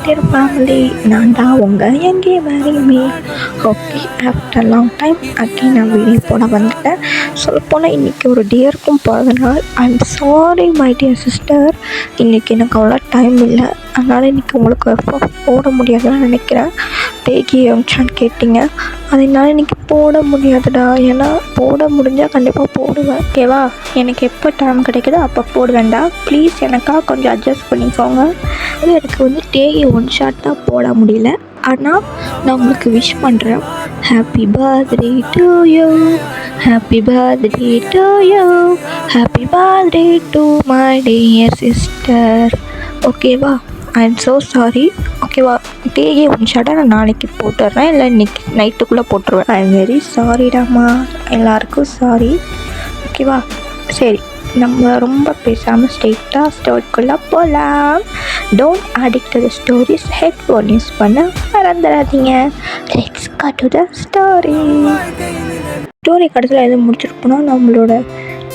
Dear family, நான் தான் உங்கள் எங்கே மரியுமே. Okay, after long time again நான் வீடியோ போட வந்துட்டேன். சொல்லப்போனால் இன்றைக்கி ஒரு டியருக்கும் பிறந்த நாள். I'm sorry my dear sister, இன்றைக்கி எனக்கு அவ்வளோ டைம் இல்லை, அதனால் இன்றைக்கி உங்களுக்கு போட முடியாதுன்னு நினைக்கிறேன். தேகி அமிச்சான்னு கேட்டிங்க, அதனால இன்றைக்கி போட முடியாதுடா. ஏன்னா போட முடிஞ்சால் கண்டிப்பாக போடுவேன், ஓகேவா? எனக்கு எப்போ டைம் கிடைக்குதோ அப்போ போடுவேன்டா. ப்ளீஸ் எனக்காக கொஞ்சம் அட்ஜஸ்ட் பண்ணிக்கோங்க. எனக்கு வந்து தேகி ஒன் ஷாட் தான் போட முடியல, ஆனால் நான் உங்களுக்கு விஷ் பண்ணுறேன். Happy birthday to you, happy birthday to you, happy birthday to my dear sister. ஓகேவா? I am so sorry. ஓகேவா? தேகி ஒன் ஷாட்டாக நான் நாளைக்கு போட்டுடுறேன், இல்லை இன்றைக்கி நைட்டுக்குள்ளே போட்டுருவேன். ஐ எம் வெரி சாரிடாம்மா, எல்லாருக்கும் சாரி. ஓகேவா? சரி, நம்ம ரொம்ப பேசாமல் ஸ்ட்ரெயிட்டாக ஸ்டோரிக்குள்ளே போகலாம். Don't addict to the stories, headphone use பண்ண மறந்துடாதீங்க. Let's go to the story. Story கடைசியில் எது முடிச்சிருக்கோன்னா, நம்மளோட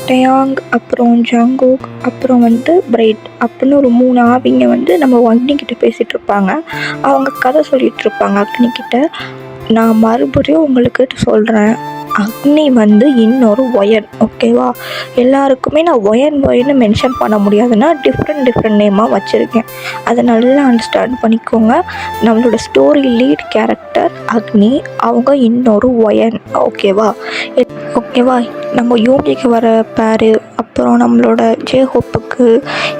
டயாங், அப்புறம் ஜங்குக், அப்புறம் வந்து பிரைட் அப்படின்னு ஒரு 3 ஆவிங்க வந்து நம்ம அக்னிக்கிட்ட பேசிகிட்டு இருப்பாங்க. அவங்க கதை சொல்லிகிட்டு இருப்பாங்க அக்னிக்கிட்ட. நான் மறுபடியும் உங்களுக்கு சொல்கிறேன், அக்னி வந்து இன்னொரு ஒயன், ஓகேவா? எல்லாருக்குமே நான் ஒயன்னு மென்ஷன் பண்ண முடியாதுன்னா டிஃப்ரெண்ட் நேமாக வச்சுருக்கேன். அதை நல்லா அண்டர்ஸ்டாண்ட் பண்ணிக்கோங்க. நம்மளோட ஸ்டோரி லீட் கேரக்டர் அக்னி, அவங்க இன்னொரு ஒயன், ஓகேவா? நம்ம யூனிக்கு வர பேரு, அப்புறம் நம்மளோட ஜேஹோப்புக்கு,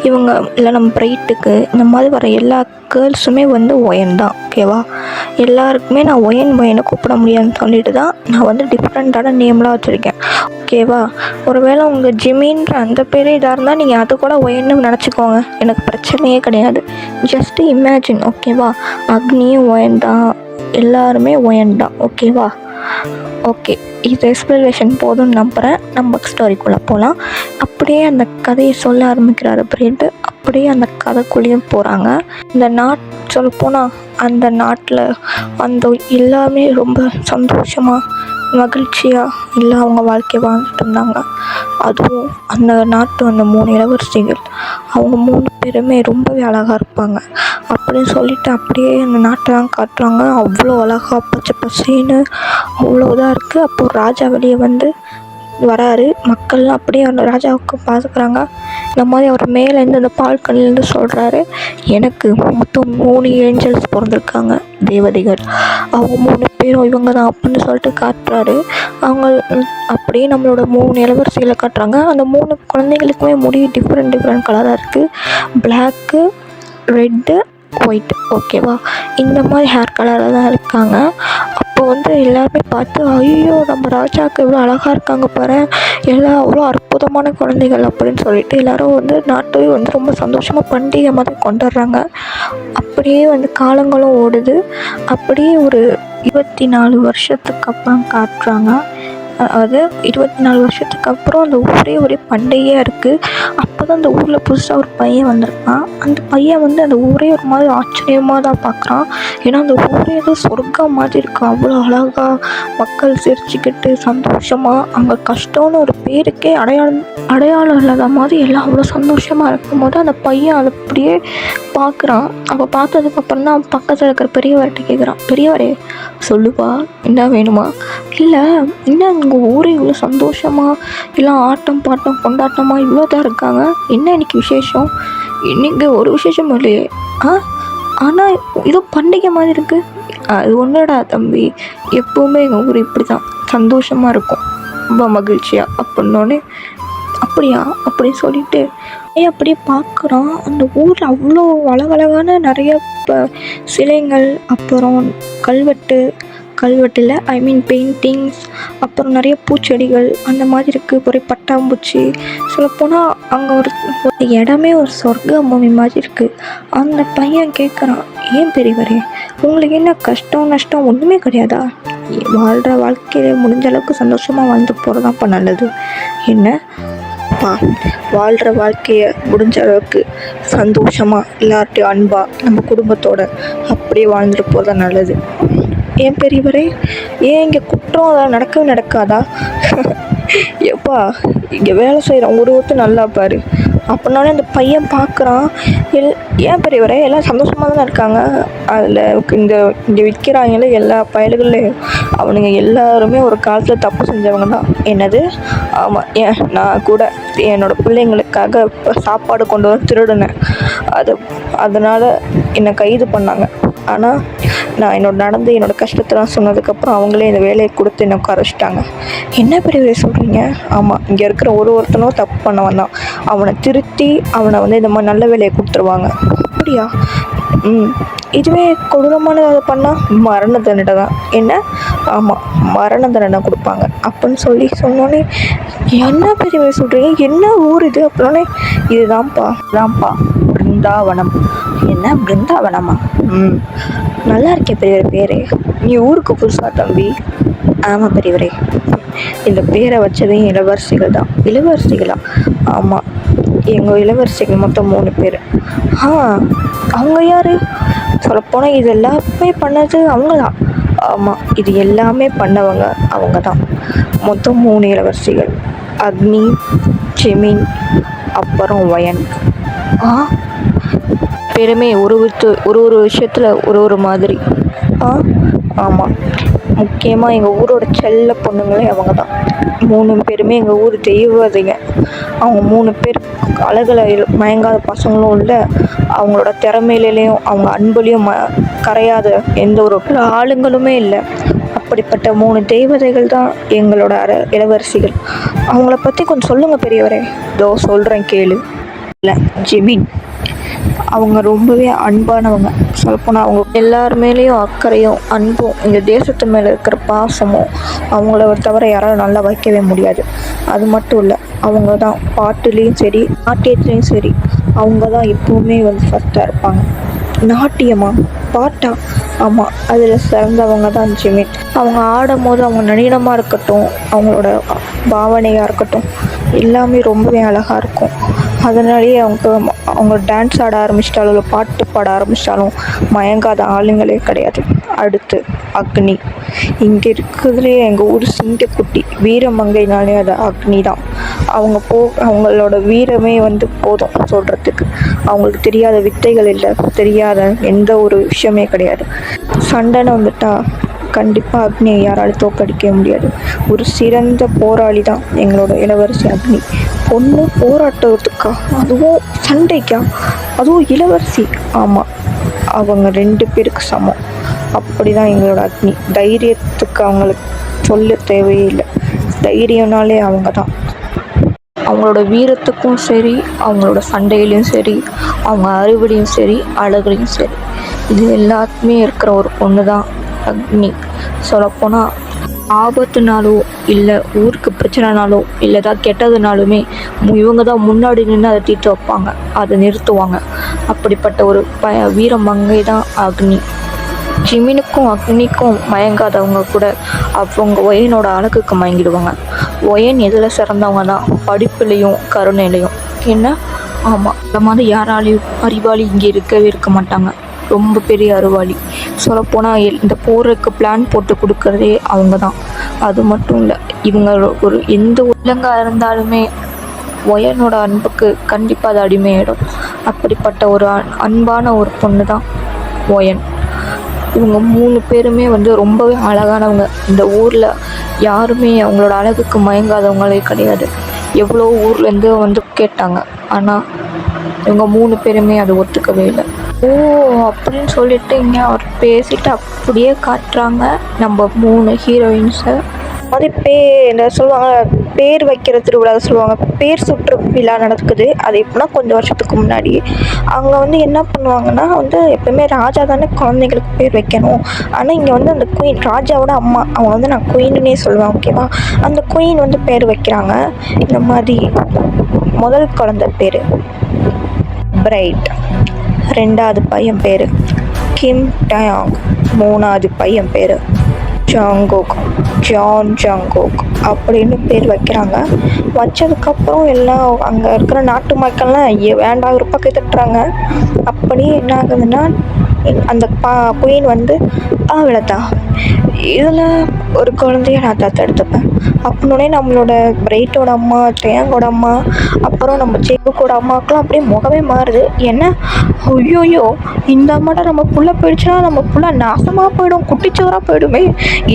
இவங்க இல்லை நம்ம பிரைட்டுக்கு, இந்த மாதிரி வர எல்லா கேர்ள்ஸுமே வந்து ஒயன் தான், ஓகேவா? எல்லாருக்குமே நான் ஒயனை கூப்பிட முடியாதுன்னு சொல்லிட்டு தான் நான் வந்து டிஃப்ரெண்ட்டான நேம்லாம் வச்சுருக்கேன், ஓகேவா? ஒருவேளை உங்கள் ஜிமின்ற அந்த பேரே இதாக இருந்தால் நீங்கள் அது கூட ஒயன்னு நினச்சிக்கோங்க, எனக்கு பிரச்சனையே கிடையாது. ஜஸ்ட்டு இமேஜின், ஓகேவா? அக்னியும் ஒயன் தான், எல்லாருமே ஒயன் தான், ஓகேவா? ஓகே, இது எக்ஸ்ப்ளனேஷன் போதும்னு நம்புகிறேன். நம்ம ஸ்டோரிக்குள்ளே போகலாம். அப்படியே அந்த கதையை சொல்ல ஆரம்பிக்கிறார் பிரெட்டு. அப்படியே அந்த கதைக்குள்ளேயும் போகிறாங்க. இந்த சொல்லப்போனால் அந்த நாட்டில் அந்த எல்லாமே ரொம்ப சந்தோஷமாக மகிழ்ச்சியாக இல்லை அவங்க வாழ்க்கையை வாழ்ந்துட்டு இருந்தாங்க. அதுவும் அந்த நாட்டு அந்த 3 இளவரசிகள், அவங்க 3 பேருமே ரொம்பவே அழகாக இருப்பாங்க அப்படின்னு சொல்லிட்டு அப்படியே அந்த நாட்டெல்லாம் காட்டுறாங்க. அவ்வளோ அழகாக பச்சை பசேன்னு அவ்வளோ இதாக இருக்குது. அப்போது ராஜா வெளியே வந்து வராரு. மக்கள்லாம் அப்படியே அந்த ராஜாவுக்கு பார்த்துக்கிறாங்க. இந்த மாதிரி அவர் மேலேருந்து அந்த பால்கனிலேருந்து சொல்கிறாரு, எனக்கு மொத்தம் 3 ஏஞ்சல்ஸ் பிறந்திருக்காங்க, தேவதைகள். அவங்க 3 பேரும் இவங்க தான் அப்படின்னு சொல்லிட்டு காட்டுறாரு. அவங்க அப்படியே நம்மளோட 3 இளவரசிகளை காட்டுறாங்க. அந்த 3 குழந்தைகளுக்குமே முடி டிஃப்ரெண்ட் கலராக இருக்குது. பிளாக்கு, ரெட்டு, ஒயிட், ஓகேவா? இந்த மாதிரி ஹேர் கலரில் தான் இருக்காங்க. அப்போ வந்து எல்லாருமே பார்த்து, ஐயோ நம்ம ராஜாவுக்கு எவ்வளோ அழகாக இருக்காங்க பாரு, எல்லாம் அவ்வளோ அற்புதமான குழந்தைகள் அப்படின்னு சொல்லிட்டு எல்லோரும் வந்து நாட்டை வந்து ரொம்ப சந்தோஷமாக பண்டிகை மாதிரி கொண்டாடுறாங்க. அப்படியே வந்து காலங்களும் ஓடுது. அப்படியே ஒரு 24 வருஷத்துக்கு அப்புறம் காட்டுறாங்க. அது 24 வருஷத்துக்கு அப்புறம் அந்த ஊரே ஒரே பண்டிகையாக இருக்குது. அப்போ தான் அந்த ஊரில் புதுசாக ஒரு பையன் வந்திருக்கான். அந்த பையன் வந்து அந்த ஊரே ஒரு மாதிரி ஆச்சரியமாக தான் பார்க்குறான். ஏன்னா அந்த ஊரே ஏதோ சொர்க்கம் மாதிரி இருக்குது. அவ்வளோ அழகாக மக்கள் சிரிச்சுக்கிட்டு சந்தோஷமாக, அங்கே கஷ்டம்னு ஒரு பேருக்கே அடையாளம் இல்லாத மாதிரி எல்லாம் அவ்வளோ சந்தோஷமாக இருக்கும்போது அந்த பையன் அதை அப்படியே பார்க்குறான். அப்போ பார்த்ததுக்கப்புறம் தான் பக்கத்தில் இருக்கிற பெரியவர்கிட்ட கேட்குறான், பெரியவரே சொல்லுப்பா, என்ன வேணுமா? இல்லை, என்ன உங்கள் ஊரே இவ்வளோ சந்தோஷமாக எல்லாம் ஆட்டம் பாட்டம் கொண்டாட்டமாக இவ்வளோ தான் இருக்காங்க, என்ன இன்றைக்கி விசேஷம்? இன்றைக்கி ஒரு விசேஷமும் இல்லையே. ஆனால் ஏதோ பண்டிகை மாதிரி இருக்குது. அது ஒன்றுடா தம்பி, எப்போவுமே எங்கள் ஊர் இப்படி தான் சந்தோஷமாக இருக்கும், ரொம்ப மகிழ்ச்சியாக அப்படின்னோடனே, அப்படியா அப்படின்னு சொல்லிட்டு அப்படியே பார்க்குறான். அந்த ஊரில் அவ்வளோ அழகழகான நிறைய சிலைகள், அப்புறம் கல்வெட்டில் ஐ மீன் பெயிண்டிங்ஸ், அப்புறம் நிறைய பூச்செடிகள் அந்த மாதிரி இருக்குது. ஒரே பட்டாம்பூச்சி. சொல்லப்போனால் அங்கே ஒரு இடமே ஒரு சொர்க்க பூமி மாதிரி இருக்குது. அந்த பையன் கேட்குறான், ஏன் பெரியவரே உங்களுக்கு என்ன கஷ்டம் நஷ்டம் ஒன்றுமே கிடையாதா? வாழ்கிற வாழ்க்கையில் முடிஞ்ச அளவுக்கு சந்தோஷமாக வாழ்ந்து போகிறதாப்பா நல்லது. என்னப்பா, வாழ்கிற வாழ்க்கையை முடிஞ்ச அளவுக்கு சந்தோஷமாக எல்லார்ட்டையும் அன்பாக நம்ம குடும்பத்தோட அப்படியே வாழ்ந்துட்டு போகிறதா நல்லது. ஏன் பெரியவரே, ஏன் இங்கே குற்றம் அதெல்லாம் நடக்காதா? எப்பா, இங்கே வேலை செய்கிறோம் ஒருத்தர் நல்லா பாரு, அப்படின்னோடனே அந்த பையன் பார்க்குறான். எல் ஏன் பெரியவரே எல்லாம் சந்தோஷமாக தானே இருக்காங்க. அதில் இந்த இங்கே விற்கிறாங்களே எல்லா பயல்கள்லையும் அவனுங்க எல்லாருமே ஒரு காலத்தில் தப்பு செஞ்சவங்க தான். என்னது? ஆமாம், ஏன் நான் கூட என்னோடய பிள்ளைங்களுக்காக சாப்பாடு கொண்டு வர திருடினேன். அதனால் என்னை கைது பண்ணாங்க. ஆனால் நான் என்னோடய கஷ்டத்தெல்லாம் சொன்னதுக்கப்புறம் அவங்களே இந்த வேலையை கொடுத்து என்னை உட்கார வச்சுட்டாங்க. என்ன பெரியவரே சொல்கிறீங்க? ஆமாம், இங்கே இருக்கிற ஒருத்தனும் தப்பு பண்ண வந்தான். அவனை திருத்தி அவனை வந்து இந்த மாதிரி நல்ல வேலையை கொடுத்துருவாங்க. அப்படியா? இதுவே கொடூரமானது பண்ணால் மரண தண்டனை தான். என்ன? ஆமாம், மரண தண்டனை கொடுப்பாங்க அப்படின்னு சொன்னோன்னே, என்ன பெரியவரே சொல்கிறீங்க? என்ன ஊர் இது? அப்படின்னே, இதுதான்ப்பா பிருந்தாவனம். என்ன பிருந்தாவனமா? நல்லா இருக்கே பெரியவரே பேரே. நீ ஊருக்கு புதுசா தம்பி? ஆமாம் பெரியவரே, இந்த பேரை வச்சதையும் இளவரசிகள் தான். இளவரசிகளா? ஆமாம், எங்கள் இளவரசிகள் மொத்தம் 3 பேர். அவங்க யார்? சொல்லப்போனால் இது எல்லாமே பண்ணது அவங்களா? ஆமாம், இது எல்லாமே பண்ணவங்க அவங்க தான். மொத்தம் 3 இளவரசிகள். அக்னி, ஜெமின், அப்புறம் வயன். பேருமே ஒரு விஷயத்தில் ஒரு மாதிரி. ஆமாம், முக்கியமாக எங்கள் ஊரோட செல்ல பொண்ணுங்களே அவங்க தான். 3 பேருமே எங்கள் ஊர் தெய்வதைங்க. அவங்க 3 பேர் அழகில் மயங்காத பசங்களும் இல்லை, அவங்களோட திறமையிலையும் அவங்க அன்புலையும் கரையாத எந்த ஒரு ஆளுங்களுமே இல்லை. அப்படிப்பட்ட 3 தெய்வதைகள் தான் எங்களோட இளவரசிகள். அவங்கள பற்றி கொஞ்சம் சொல்லுங்கள் பெரியவரே. இதோ சொல்கிறேன் கேளு. இல்லை, ஜெமின் அவங்க ரொம்பவே அன்பானவங்க. சொல்லப்போனால் அவங்க எல்லார் மேலேயும் அக்கறையும் அன்பும் இந்த தேசத்து மேலே இருக்கிற பாசமும் அவங்கள தவிர யாராலும் நல்லா வைக்கவே முடியாது. அது மட்டும் இல்லை, அவங்க தான் பாட்டுலேயும் சரி நாட்டியத்துலேயும் சரி அவங்க தான் எப்போவுமே வந்து ஃபஸ்ட்டாக இருப்பாங்க. நாட்டியமா? பாட்டா? ஆமாம், அதில் சிறந்தவங்க தான் ஜெமின். அவங்க ஆடும் போது அவங்க நளினமாக இருக்கட்டும், அவங்களோட பாவனையாக இருக்கட்டும், எல்லாமே ரொம்பவே அழகாக இருக்கும். அதனாலேயே அவங்க டான்ஸ் ஆட ஆரம்பிச்சிட்டாலும் இல்லை பாட்டு பாட ஆரம்பிச்சிட்டாலும் மயங்காத ஆளுங்களே கிடையாது. அடுத்து அக்னி. இங்கே இருக்கிறதுலே எங்கள் ஊர் சிங்கக்குட்டி வீரமங்கைனாலே அது அக்னி தான். அவங்களோட வீரமே வந்து போதும் சொல்கிறதுக்கு. அவங்களுக்கு தெரியாத வித்தைகள் இல்லை, தெரியாத எந்த ஒரு விஷயமே கிடையாது. சண்டைன்னு வந்துட்டால் கண்டிப்பாக அக்னியை யாராலும் தோற்கடிக்க முடியாது. ஒரு சிறந்த போராளி தான் எங்களோட இளவரசி அக்னி. பொண்ணு போராட்டத்துக்கா? அதுவும் சண்டைக்கா? அதுவும் இளவரசி? ஆமாம், அவங்க 2 பேருக்கு சமம். அப்படி தான் எங்களோட அக்னி. தைரியத்துக்கு அவங்களுக்கு சொல்ல தேவையே இல்லை. தைரியம்னாலே அவங்க தான். அவங்களோட வீரத்துக்கும் சரி, அவங்களோட சண்டையிலையும் சரி, அவங்க அறிவுலையும் சரி, அழகுலையும் சரி, இது எல்லாத்துக்குமே இருக்கிற ஒரு பொண்ணு தான் அக்னி. சொல்லப்போனால் ஆபத்துனாலோ இல்லை ஊருக்கு பிரச்சனைனாலோ இல்லை ஏதாவது கெட்டதுனாலுமே இவங்க தான் முன்னாடி நின்று அதை தீர்த்து வைப்பாங்க, அதை நிறுத்துவாங்க. அப்படிப்பட்ட ஒரு வீரமங்கை தான் அக்னி. ஜிமினுக்கும் அக்னிக்கும் மயங்காதவங்க கூட அவங்க ஒயனோட அழகுக்கு மயங்கிடுவாங்க. ஒயன் எதில் சிறந்தவங்க தான்? படிப்புலேயும் கருணையிலையும். என்ன? ஆமாம், இந்த மாதிரி யாராலையும் அறிவாளி இங்கே இருக்கவே இருக்க மாட்டாங்க. ரொம்ப பெரிய அறிவாளி. சொல்லப்போனால் இந்த போருக்கு பிளான் போட்டு கொடுக்குறதே அவங்க தான். அது மட்டும் இல்லை, இவங்க ஒரு எந்த உள்ளங்காக இருந்தாலுமே ஒயனோட அன்புக்கு கண்டிப்பாக அது அடிமையிடும். அப்படிப்பட்ட ஒரு அன்பான ஒரு பொண்ணு தான் ஒயன். இவங்க 3 பேருமே வந்து ரொம்பவே அழகானவங்க. இந்த ஊரில் யாருமே அவங்களோட அழகுக்கு மயங்காதவங்களே கிடையாது. எவ்வளோ ஊர்லேருந்து வந்து கேட்டாங்க, ஆனால் இவங்க 3 பேருமே அதை ஒத்துக்கவே இல்லை. அப்படின்னு சொல்லிட்டு இங்கே அவர் பேசிட்டு அப்படியே காட்டுறாங்க நம்ம 3 ஹீரோயின்ஸை. அது என்ன சொல்லுவாங்க, பேர் வைக்கிற திருவிழா சொல்லுவாங்க. பேர் சுற்று விழா நடக்குது. அது எப்படின்னா கொஞ்சம் வருஷத்துக்கு முன்னாடி அவங்க வந்து என்ன பண்ணுவாங்கன்னா வந்து எப்பவுமே ராஜா தானே குழந்தைங்களுக்கு பேர் வைக்கணும். ஆனால் இங்கே வந்து அந்த குயின், ராஜாவோட அம்மா, அவங்க வந்து நான் குயின்னே சொல்லுவேன், ஓகேவா? அந்த குயின் வந்து பேர் வைக்கிறாங்க. இந்த மாதிரி முதல் குழந்தை பேர் பிரைட், 2வது பையன் பேர் கிம் டயாங், 3வது பையன் பேர் ஜான் ஜாங்கோக் அப்படின்னு பேர் வைக்கிறாங்க. வச்சதுக்கப்புறம் எல்லாம் அங்கே இருக்கிற நாட்டு மக்கள்லாம் வேண்டாம் ஒரு பக்கம் தட்டுறாங்க. அப்படி என்ன ஆகுதுன்னா அந்த குயின் வந்து அவ்வளோதான், இதில் ஒரு குழந்தைய நான் தத்தெடுத்துப்பேன். அப்படின்னோடனே நம்மளோட பிரைட்டோட அம்மா, டேங்கோட அம்மா, அப்புறம் நம்ம ஜேக்குக்கோட அம்மாவுக்குலாம் அப்படியே முகமே மாறுது. என்ன, ஐயோயோ, இந்த அம்மாட்ட நம்ம புள்ள போயிடுச்சுன்னா நம்ம புள்ள நாசமாக போயிடும், குட்டிச்சோராக போயிடுமே,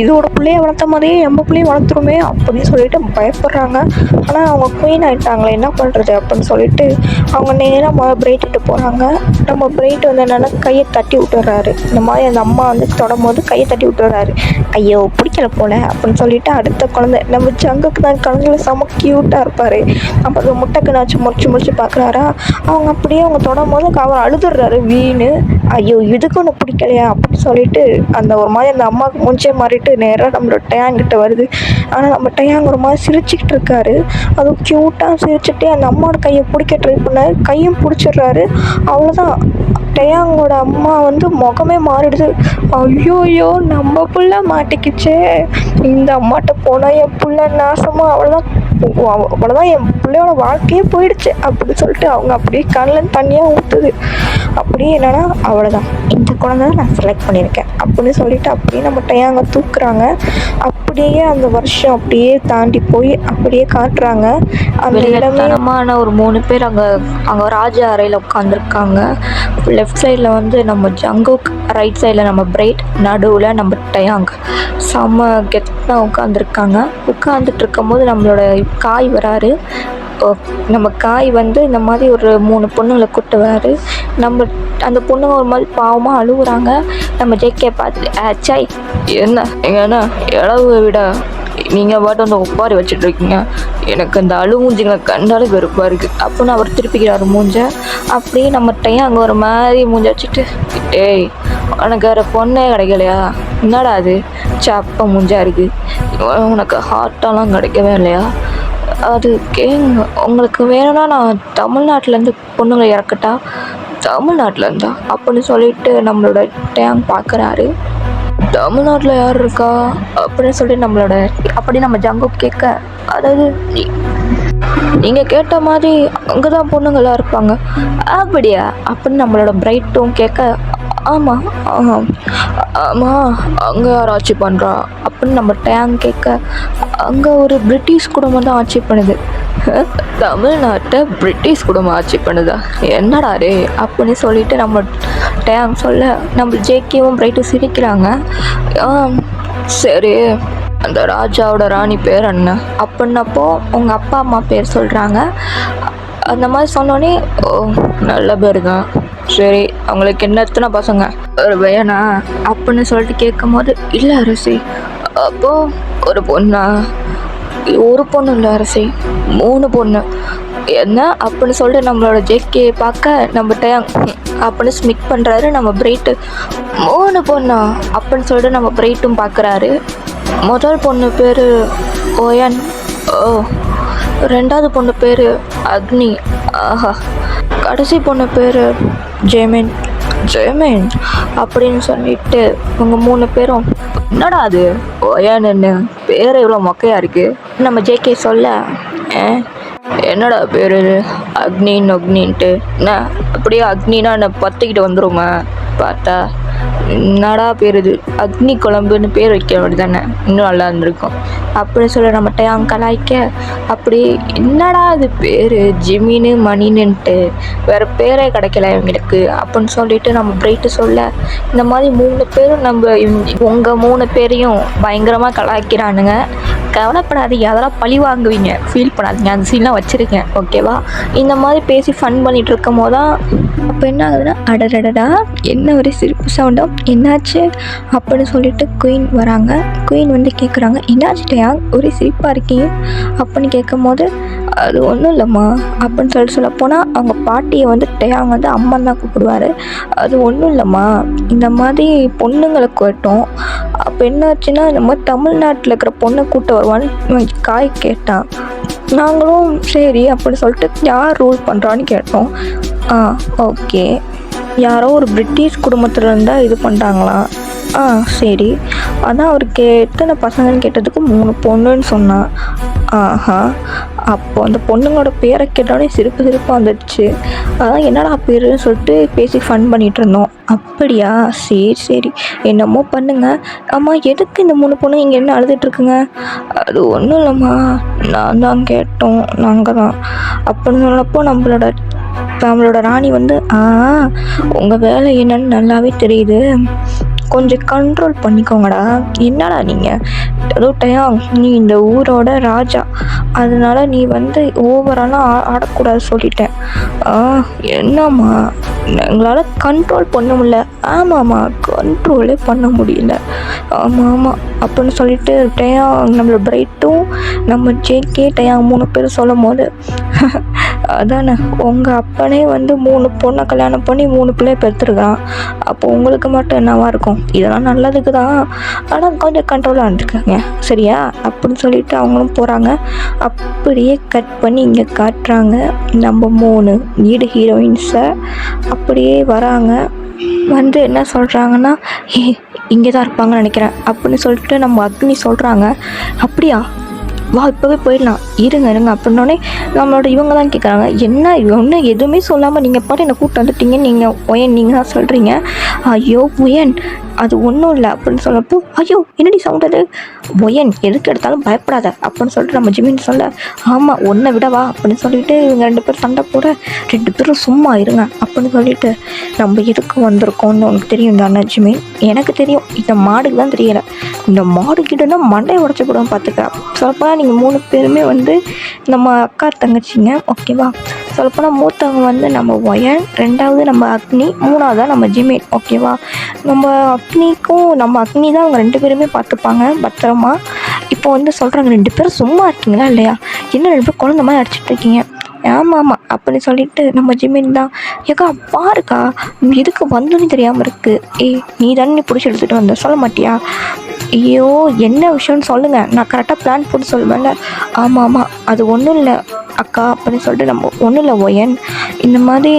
இதோட பிள்ளைய வளர்த்த மாதிரியே நம்ம பிள்ளையும் வளர்த்துருமே அப்படின்னு சொல்லிட்டு பயப்படுறாங்க. ஆனால் அவங்க குயின் ஆகிட்டாங்களே, என்ன பண்ணுறது அப்படின்னு சொல்லிட்டு அவங்க நேராக பிரைட்டுட்டு போகிறாங்க. நம்ம பிரைட் வந்து என்னென்னா கையை தட்டி விட்டுறாரு. இந்த மாதிரி அந்த அம்மா வந்து தொடும்போது கையை தட்டி விட்டுறாரு. ஐயோ பிடிக்கல போல அப்படின்னு சொல்லிட்டு அடுத்த குழந்தை நம்ம ஜங்குக்கு தான் குழந்தைல செம க்யூட்டாக இருப்பார். அப்புறம் முட்டைக்கண்ணாச்சு முடிச்சு பார்க்குறாரா, அவங்க அப்படியே அவங்க தொடும் போது அவர் அழுதுடுறாரு வீணு. ஐயோ இதுக்கு ஒன்று பிடிக்கலையா அப்படின்னு சொல்லிட்டு அந்த ஒரு மாதிரி அந்த அம்மாவுக்கு மூஞ்சே மாறிட்டு நேராக நம்மளோட டேங்கிட்ட வருது. ஆனால் நம்ம டேங் ஒரு மாதிரி சிரிச்சுக்கிட்டு இருக்காரு. அதுவும் க்யூட்டாக சிரிச்சுட்டே அந்த அம்மாவோட கையை பிடிக்க ட்ரை பண்ணாரு. கையும் பிடிச்சிடுறாரு. அவ்வளோதான், டேங்கோட அம்மா வந்து முகமே மாறிடுது. ஐயோயோ நம்ம புள்ள மாட்டிக்கிச்சே, இந்த அம்மாட்ட போனால் என் புள்ள நாசமாக, அவ்வளோதான் என் பிள்ளையோட வாழ்க்கையே போயிடுச்சு அப்படின்னு சொல்லிட்டு அவங்க அப்படியே கண்ணில் தண்ணியாக ஊற்றுது. அப்படியே என்னன்னா அவ்வளோதான், இந்த குழந்தை நான் செலக்ட் பண்ணியிருக்கேன் அப்படின்னு சொல்லிட்டு அப்படியே நம்ம டேங்கை தூக்குறாங்க. அப்படியே அந்த வருஷம் அப்படியே தாண்டி போய் அப்படியே காட்டுறாங்க. அந்த இடமான ஒரு 3 பேர் அங்கே ராஜா அறையில் உட்காந்துருக்காங்க. லெஃப்ட் சைடில் வந்து நம்ம ஜங்குக், ரைட் சைடில் நம்ம பிரைட், நடுவில் நம்ம டயாங் செம்ம கெத்தாக உட்காந்துருக்காங்க. உட்காந்துட்டு இருக்கும்போது நம்மளோட காய் வராரு. நம்ம காய் வந்து இந்த மாதிரி ஒரு 3 பொண்ணுங்களை கூட்டு வராரு. நம்ம அந்த பொண்ணுங்க ஒரு மாதிரி பாவமாக அழுகுறாங்க. நம்ம ஜேகே பார்த்துட்டு ஆச்சாய் என்ன எங்கன்னா இளவு விட நீங்கள் பாட்டு வந்து ஒப்பாரி வச்சுட்ருக்கீங்க, எனக்கு அந்த மூஞ்சிங்களை கண்டாலே வெறுப்பாக இருக்குது அப்படின்னு அவர் திருப்பிக்கிறாரு மூஞ்ச. அப்படியே நம்ம அங்கே ஒரு மாதிரி மூஞ்ச வச்சுட்டு, ஏய் உனக்கு வேறு பொண்ணே கிடைக்கலையா, என்னடா அது சப்ப மூஞ்சா இருக்குது, உனக்கு ஹார்ட்டெல்லாம் கிடைக்கவே இல்லையா, அது உங்களுக்கு வேணும்னா நான் தமிழ்நாட்டிலேருந்து பொண்ணுங்களை இறக்கட்டா, தமிழ்நாட்டிலேருந்தா அப்படின்னு சொல்லிட்டு நம்மளோட டேங் பார்க்குறாரு. தமிழ்நாட்டில் யார் இருக்கா அப்படின்னு சொல்லிட்டு அப்படி நம்ம ஜங்குக் கேட்க, அதாவது நீங்கள் கேட்ட மாதிரி அங்கே தான் பொண்ணுங்களாம் இருப்பாங்க அப்படியா அப்படின்னு நம்மளோட பிரைட்டும் கேட்க, ஆமாம் ஆமாம் அங்கே யார் ஆட்சி பண்ணுறா அப்படின்னு நம்ம டேங் கேட்க, அங்கே ஒரு பிரிட்டிஷ் குடும்பம் தான் ஆட்சி பண்ணுது. தமிழ்நாட்டை பிரிட்டிஷ் குடும்பம் ஆட்சி பண்ணுதா, என்னடா ரே அப்படின்னு சொல்லிட்டு நம்ம டேங் சொல்ல, நம்ம ஜேகேவும் பிரைட்டும் சிரிக்கிறாங்க. சரி அந்த ராஜாவோட ராணி பேர் என்ன அப்படின்னப்போ உங்கள் அப்பா அம்மா பேர் சொல்கிறாங்க. அந்த மாதிரி சொன்னோன்னே, ஓ நல்ல பேருங்க, சரி அவங்களுக்கு என்ன எத்தனை பசங்க, ஒரு பையனா அப்படின்னு சொல்லிட்டு கேட்கும் போது, இல்லை அரசி அப்போது ஒரு பொண்ணா, ஒரு பொண்ணு இல்லை அரசி 3 பொண்ணு, என்ன அப்படின்னு சொல்லிட்டு நம்மளோட ஜேகே பார்க்க நம்ம டேங் அப்படின்னு ஸ்மிக் பண்ணுறாரு. நம்ம பிரைட்டு 3 பொண்ணா அப்படின்னு சொல்லிட்டு நம்ம பிரைட்டும் பார்க்குறாரு. முதல் பொண்ணு பேர் ஓயன், ஓ 2வது பொண்ணு பேர் அக்னி, ஆஹா, கடைசி பொண்ணு பேர் ஜெமின் அப்படின்னு சொல்லிட்டு இவங்க 3 பேரும், என்னடா அது ஓயான்னு பேர் இவ்வளோ மொக்கையாக இருக்குது நம்ம ஜேகே சொல்ல, என்னடா பேர் அக்னின்ட்டு என்ன அப்படியே அக்னின்னா என்ன பற்றிக்கிட்டு வந்துருமா பார்த்தா, என்னடா பேர் இது அக்னி குழம்புன்னு பேர் வைக்க வேண்டியதானே, இன்னும் நல்லா இருந்திருக்கும் அப்படின்னு சொல்லி நம்ம டேங் கலாய்க்க, அப்படி என்னடா அது பேர் ஜிமின்னு மணின்னுட்டு வேறு பேரே கிடைக்கல இவங்களுக்கு அப்படின்னு சொல்லிட்டு நம்ம பிரைட்டு சொல்ல, இந்த மாதிரி 3 பேரும் நம்ம உங்கள் 3 பேரையும் பயங்கரமாக கலாய்க்கிறானுங்க. கவலைப்படாதீங்க, அதெல்லாம் பழி வாங்குவீங்க, ஃபீல் பண்ணாதீங்க, அந்த சீன்லாம் வச்சுருக்கேன் ஓகேவா. இந்த மாதிரி பேசி ஃபன் பண்ணிகிட்டு இருக்கும் போது தான் அப்போ என்ன ஆகுதுன்னா, அடடடா என்ன ஒரு சிரிப்பு சவுண்டாக, என்னாச்சு அப்படின்னு சொல்லிட்டு குயின் வராங்க. குயின் வந்து கேட்குறாங்க, என்னாச்சு டேங் ஒரே சிரிப்பாக இருக்கீங்க அப்படின்னு கேட்கும் போது, அது ஒன்றும் இல்லைம்மா அப்படின்னு சொல்ல போனால் அவங்க பாட்டியை வந்து டேங் வந்து அம்மன் தான் கூப்பிடுவார். அது ஒன்றும் இல்லைம்மா, இந்த மாதிரி பொண்ணுங்களை கேட்டோம், அப்போ என்னாச்சுன்னா இந்த மாதிரி தமிழ்நாட்டில் இருக்கிற பொண்ணை கூட்ட வருவான்னு காய் கேட்டான். நாங்களும் சரி அப்படின்னு சொல்லிட்டு யார் ரூல் பண்ணுறான்னு கேட்டோம். ஓகே, யாரோ ஒரு பிரிட்டிஷ் குடும்பத்தில் இருந்தால் இது பண்ணுறாங்களா, சரி, அதான் அவருக்கு எத்தனை பசங்கன்னு கேட்டதுக்கு 3 பொண்ணுன்னு சொன்னான். ஆஹா, அப்போ அந்த பொண்ணுங்களோட பேரை கேட்டோடனே சிரிப்பாக வந்துடுச்சு. அதான் என்னடா பேருன்னு சொல்லிட்டு பேசி ஃபன் பண்ணிகிட்டு இருந்தோம். அப்படியா, சரி சரி, என்னமோ பண்ணுங்க. ஆமாம், எதுக்கு இந்த 3 பொண்ணு இங்கே என்ன அழுதுட்டுருக்குங்க? அது ஒன்றும் இல்லைம்மா, நான் தான் கேட்டோம், நாங்கள் தான் அப்படின்னு சொன்னப்போ நம்மளோட ராணி வந்து உங்கள் வேலை என்னன்னு நல்லாவே தெரியுது, கொஞ்சம் கண்ட்ரோல் பண்ணிக்கோங்கடா. என்னடா நீங்கள் ஏதோ நீ இந்த ஊரோட ராஜா, அதனால நீ வந்து ஓவராலாம் ஆடக்கூடாது சொல்லிட்டேன். என்னம்மா எங்களால் கண்ட்ரோல் பண்ண முடியல. ஆமாம்மா, கண்ட்ரோலே பண்ண முடியல. ஆமாம் அப்படின்னு சொல்லிட்டு நம்மளோட பிரைட்டும் நம்ம ஜேகே 3 பேர் சொல்லும் போது அதானே உங்கள் அப்பனே வந்து 3 பொண்ணை கல்யாணம் பண்ணி 3 பிள்ளைய பெற்றுருக்கான். அப்போ உங்களுக்கு மட்டும் என்னவா இருக்கும்? இதெல்லாம் நல்லதுக்கு தான், ஆனால் கொஞ்சம் கண்ட்ரோலாக இருந்துக்கங்க சரியா அப்படின்னு சொல்லிட்டு அவங்களும் போகிறாங்க. அப்படியே கட் பண்ணி இங்கே காட்டுறாங்க நம்ம 3 லீடு ஹீரோயின்ஸை. அப்படியே வராங்க, வந்து என்ன சொல்கிறாங்கன்னா, இங்கே தான் இருப்பாங்கன்னு நினைக்கிறேன் அப்படின்னு சொல்லிட்டு நம்ம அக்னி சொல்கிறாங்க. அப்படியா, வா இப்போவே போயிடலாம், இருங்க அப்படின்னோடனே நம்மளோட இவங்க தான் கேட்குறாங்க, என்ன ஒன்றும் எதுவுமே சொல்லாமல் நீங்கள் பாட்டு என்னை கூப்பிட்டு வந்துட்டீங்க, நீங்கள் ஒயன் நீங்கள் தான் சொல்கிறீங்க. ஐயோ ஒயன், அது ஒன்றும் இல்லை அப்படின்னு சொல்லப்போ, ஐயோ என்னடி சவுண்ட் அது, ஒயன் எதுக்கு எடுத்தாலும் பயப்படாத அப்படின்னு சொல்லிட்டு நம்ம ஜிமின் சொல்ல, ஆமாம் ஒன்றை விடவா அப்படின்னு சொல்லிட்டு இவங்க 2 பேரும் சண்டை போட, 2 பேரும் சும்மா இருங்க அப்படின்னு சொல்லிட்டு, நம்ம எதுக்கு வந்திருக்கோம்னு உனக்கு தெரியும் தானே ஜிமின்? எனக்கு தெரியும், இந்த மாடுக்கு தான் தெரியலை, இந்த மாடு கிட்டனா மண்டையை உடச்சி போடுவோம் பார்த்துக்க. சொல்லப்போனால் நீங்கள் 3 பேருமே வந்து நம்ம அக்கா தங்கச்சிங்க ஓகேவா. சொல்லப்போனால் மூத்தவங்க வந்து நம்ம ஒயன், 2வது நம்ம அக்னி, 3வது தான் நம்ம ஜிமின் ஓகேவா. நம்ம அக்னி தான் அவங்க 2 பேருமே பார்த்துப்பாங்க பத்திரமா. இப்போ வந்து சொல்கிறாங்க, 2 பேரும் சும்மா இருக்கீங்களா இல்லையா, என்ன 2 பேரும் குழந்த மாதிரி அடிச்சுட்டு இருக்கீங்க. ஆமாம் அப்படின்னு சொல்லிட்டு நம்ம ஜிமின் தான், ஏக்கா பாருக்கா எதுக்கு வந்ததுன்னு தெரியாமல் இருக்குது, நீ தானே பிடிச்சி எடுத்துகிட்டு வந்த, சொல்ல மாட்டியா? ஐயோ என்ன விஷயம்னு சொல்லுங்கள், நான் கரெக்டாக பிளான் போட்டு சொல்லுவேன்ல. ஆமாம் அது ஒன்றும் இல்லை அக்கா அப்படின்னு சொல்லிட்டு, நம்ம ஒன்றும் இல்லை ஒயன், இந்த மாதிரி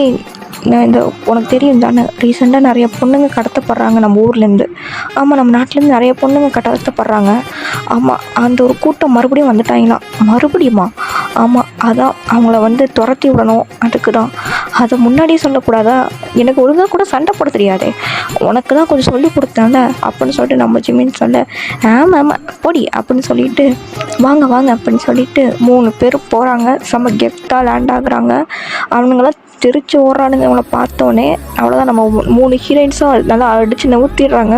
இந்த உனக்கு தெரியும் தானே ரீசெண்டாக நிறைய பொண்ணுங்க கடத்தப்படுறாங்க நம்ம ஊர்லேருந்து. ஆமாம், நம்ம நாட்டிலேருந்து நிறைய பொண்ணுங்க கடத்தப்படுறாங்க. ஆமாம், அந்த ஒரு கூட்டம் மறுபடியும் வந்துட்டாங்களாம். மறுபடியுமா? ஆமாம், அதான் அவங்கள வந்து துரத்தி விடணும், அதுக்கு தான். அதை முன்னாடியே சொல்லக்கூடாதா? எனக்கு ஒழுங்காக கூட சண்டை போட தெரியாதே, உனக்கு தான் கொஞ்சம் சொல்லி கொடுத்தாங்க அப்படின்னு சொல்லிட்டு நம்ம ஜிமின் சொல்ல, ஆமாம் போடி அப்படின்னு சொல்லிட்டு, வாங்க அப்படின்னு சொல்லிட்டு 3 பேர் போகிறாங்க. செம்ம கெத்தாக லேண்ட் ஆகுறாங்க. அவனுங்களாம் தெரிச்சு ஓடுறானுங்க அவங்கள பார்த்தோன்னே. அவ்வளோதான், நம்ம 3 ஹீரோயின்ஸும் நல்லா அடித்து நவுத்திடுறாங்க.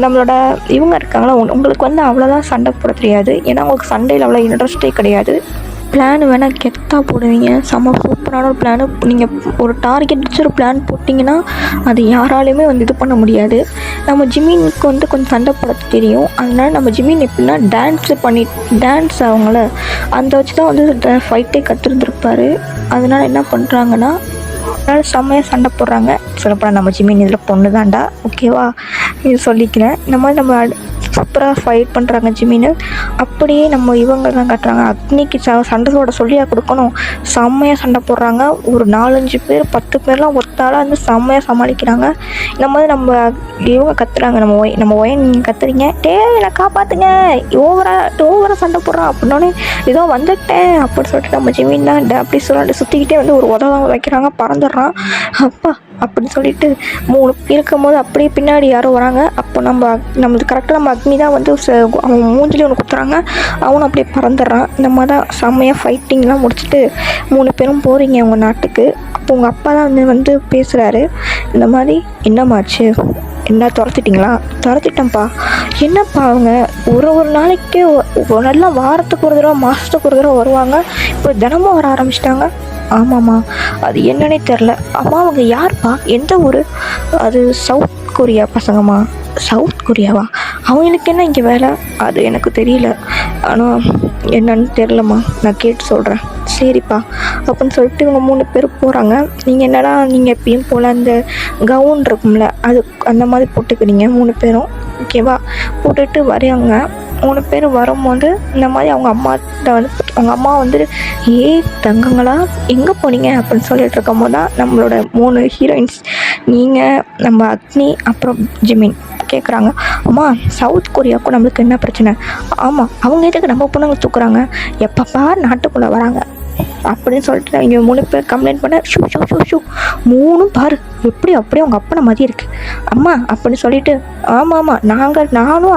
நம்மளோட இவங்க இருக்காங்களா, உங்களுக்கு வந்து அவ்வளோதான் சண்டை போட தெரியாது, ஏன்னா உங்களுக்கு சண்டையில் அவ்வளோ இன்ட்ரெஸ்டே கிடையாது. பிளான் வேணால் கெத்தாக போடுவீங்க, செம்ம சூப்பரான ஒரு பிளானு. நீங்கள் ஒரு டார்கெட் வச்சு ஒரு பிளான் போட்டிங்கன்னா அது யாராலையுமே வந்து இது பண்ண முடியாது. நம்ம ஜிமினுக்கு வந்து கொஞ்சம் சண்டை போட தெரியும், அதனால் நம்ம ஜிமின் எப்படின்னா டான்ஸ் அவங்கள அந்த வச்சு தான் வந்து ஃபைட்டே கற்றுருந்துருப்பார். அதனால் என்ன பண்ணுறாங்கன்னா அதனால் செம்மையாக சண்டை போடுறாங்க. சொல்லப்போனால் நம்ம ஜிமின் இதில் பொண்ணு தான்டா ஓகேவா, இது சொல்லிக்கிறேன். இந்த மாதிரி நம்ம சூப்பராக ஃபைட் பண்ணுறாங்க ஜிமின்னு. அப்படியே நம்ம இவங்க தான் காட்டுறாங்க, அக்னிக்கு சண்டை போட சொல்லியாக கொடுக்கணும், செம்மையாக சண்டை போடுறாங்க. ஒரு 4-5 பேர் 10 பேர்லாம் ஒத்தாலாக வந்து செம்மையாக சமாளிக்கிறாங்க. இந்த மாதிரி நம்ம இவங்க கத்துறாங்க, நம்ம ஒயன் கத்துறீங்க, நான் காப்பாற்றுங்க, ஓவராக சண்டை போடுறான் அப்படின்னோடனே ஏதோ வந்துட்டேன் அப்படின்னு சொல்லிட்டு நம்ம ஜிமின் தான் அப்படி சொல்லிட்டு சுற்றிக்கிட்டே வந்து ஒரு உதவ வைக்கிறாங்க, பறந்துடுறான். அப்பா அப்படின்னு சொல்லிட்டு 3 இருக்கும் போது அப்படியே பின்னாடி யாரோ வராங்க. அப்போ நம்மளுக்கு கரெக்டாக நம்ம அக்னி தான் வந்து அவன் மூஞ்சிலே ஒன்று குத்துறாங்க, அவனும் அப்படியே பறந்துடுறான். இந்த மாதிரி தான் செம்மையாக ஃபைட்டிங்லாம் முடிச்சுட்டு 3 பேரும் போகிறீங்க உங்கள் நாட்டுக்கு. அப்போ உங்கள் அப்பா தான் வந்து பேசுகிறாரு, இந்த மாதிரி என்னம்மாச்சு, என்ன துரத்திட்டிங்களா? துரத்திட்டேன்ப்பா. என்னப்பா அவங்க ஒரு நாளைக்கு நல்லா வாரத்துக்கு ஒரு தடவை மாதத்துக்கு ஒரு தடவை வருவாங்க, இப்போ தினமும் வர ஆரம்பிச்சிட்டாங்க. ஆமாம்மா, அது என்னன்னே தெரில. அம்மா அவங்க யாருப்பா, எந்த ஊர்? அது சவுத் கொரியா பசங்கம்மா. சவுத் கொரியாவா? அவங்களுக்கு என்ன இங்கே வேலை? அது எனக்கு தெரியல, ஆனால் என்னன்னு தெரிலம்மா, நான் கேட்டு சொல்கிறேன். சரிப்பா அப்படின்னு சொல்லிட்டு இவங்க 3 பேர் போகிறாங்க. நீங்கள் எப்பயும் போல் அந்த கவுன் இருக்கும்ல, அது அந்த மாதிரி போட்டுக்கிறீங்க 3 பேரும் ஓகேவா. போட்டுட்டு வரையாங்க 3 பேர் வரும்போது இந்த மாதிரி அவங்க அம்மா வந்து தங்கங்களா எங்கே போனீங்க அப்படின்னு சொல்லிட்டு இருக்கும் போது தான் நம்மளோட 3 ஹீரோயின்ஸ், நீங்கள், நம்ம அக்னி, அப்புறம் ஜிமின் ஓகேவா. கேட்குறாங்க, அம்மா சவுத் கொரியாவுக்கும் நம்மளுக்கு என்ன பிரச்சனை? ஆமாம், அவங்க எதுக்கு நம்ம பொண்ணுங்களை தூக்குறாங்க? எப்பப்பா நாட்டுக்குள்ளே வராங்க அப்படின்னு சொல்லிட்டு இங்கே 3 பேர் கம்ப்ளைண்ட் பண்ண ஷூ ஷூ ஷூ ஷூ 3 பாரு எப்படி அப்படியே அவங்க அப்பனை மாதிரி இருக்குது அம்மா அப்படின்னு சொல்லிட்டு, ஆமாம் நானும்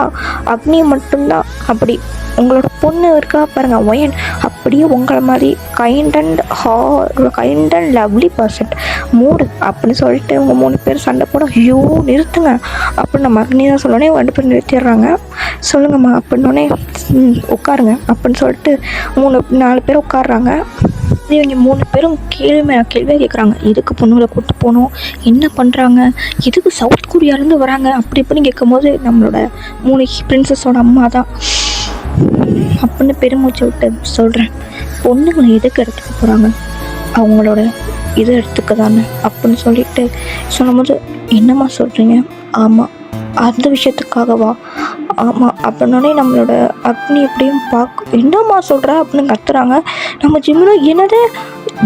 அக்னி மட்டும்தான் அப்படி, உங்களோட பொண்ணு இருக்கா பாருங்கள் ஒயன், அப்படியே உங்களை மாதிரி கைண்ட் அண்ட் லவ்லி பர்சன் அப்படின்னு சொல்லிட்டு இவங்க 3 பேர் சண்டை போட, ஐயோ நிறுத்துங்க அப்படின்னு நம்ம அக்னி தான் சொல்லணே 2 பேர் நிறுத்திடுறாங்க. சொல்லுங்கம்மா அப்படின்னோடனே உட்காருங்க அப்படின்னு சொல்லிட்டு 4 பேர் உட்காடுறாங்க. இவங்க 3 பேரும் கேள்வியாக கேட்குறாங்க, எதுக்கு பொண்ணுங்களை கூப்பிட்டு போகணும், என்ன பண்ணுறாங்க, எதுக்கு சவுத் கொரியாலேருந்து வராங்க அப்படி இப்படின்னு கேட்கும்போது நம்மளோட 3 பிரின்சஸோட அம்மா தான் அப்படின்னு பெருமூச்சு விட்டு சொல்கிறேன், பொண்ணுங்களை எதுக்கு எடுத்துக்க போகிறாங்க, அவங்களோட இதை எடுத்துக்க தானே அப்படின்னு சொல்லிட்டு சொல்லும்போது, என்னம்மா சொல்கிறீங்க? ஆமாம், அந்த விஷயத்துக்காகவா? ஆமாம் அப்படின்னோடனே நம்மளோட அக்னி எப்படியும் என்னம்மா சொல்கிற அப்படின்னு கத்துறாங்க. நம்ம ஜிம்மில்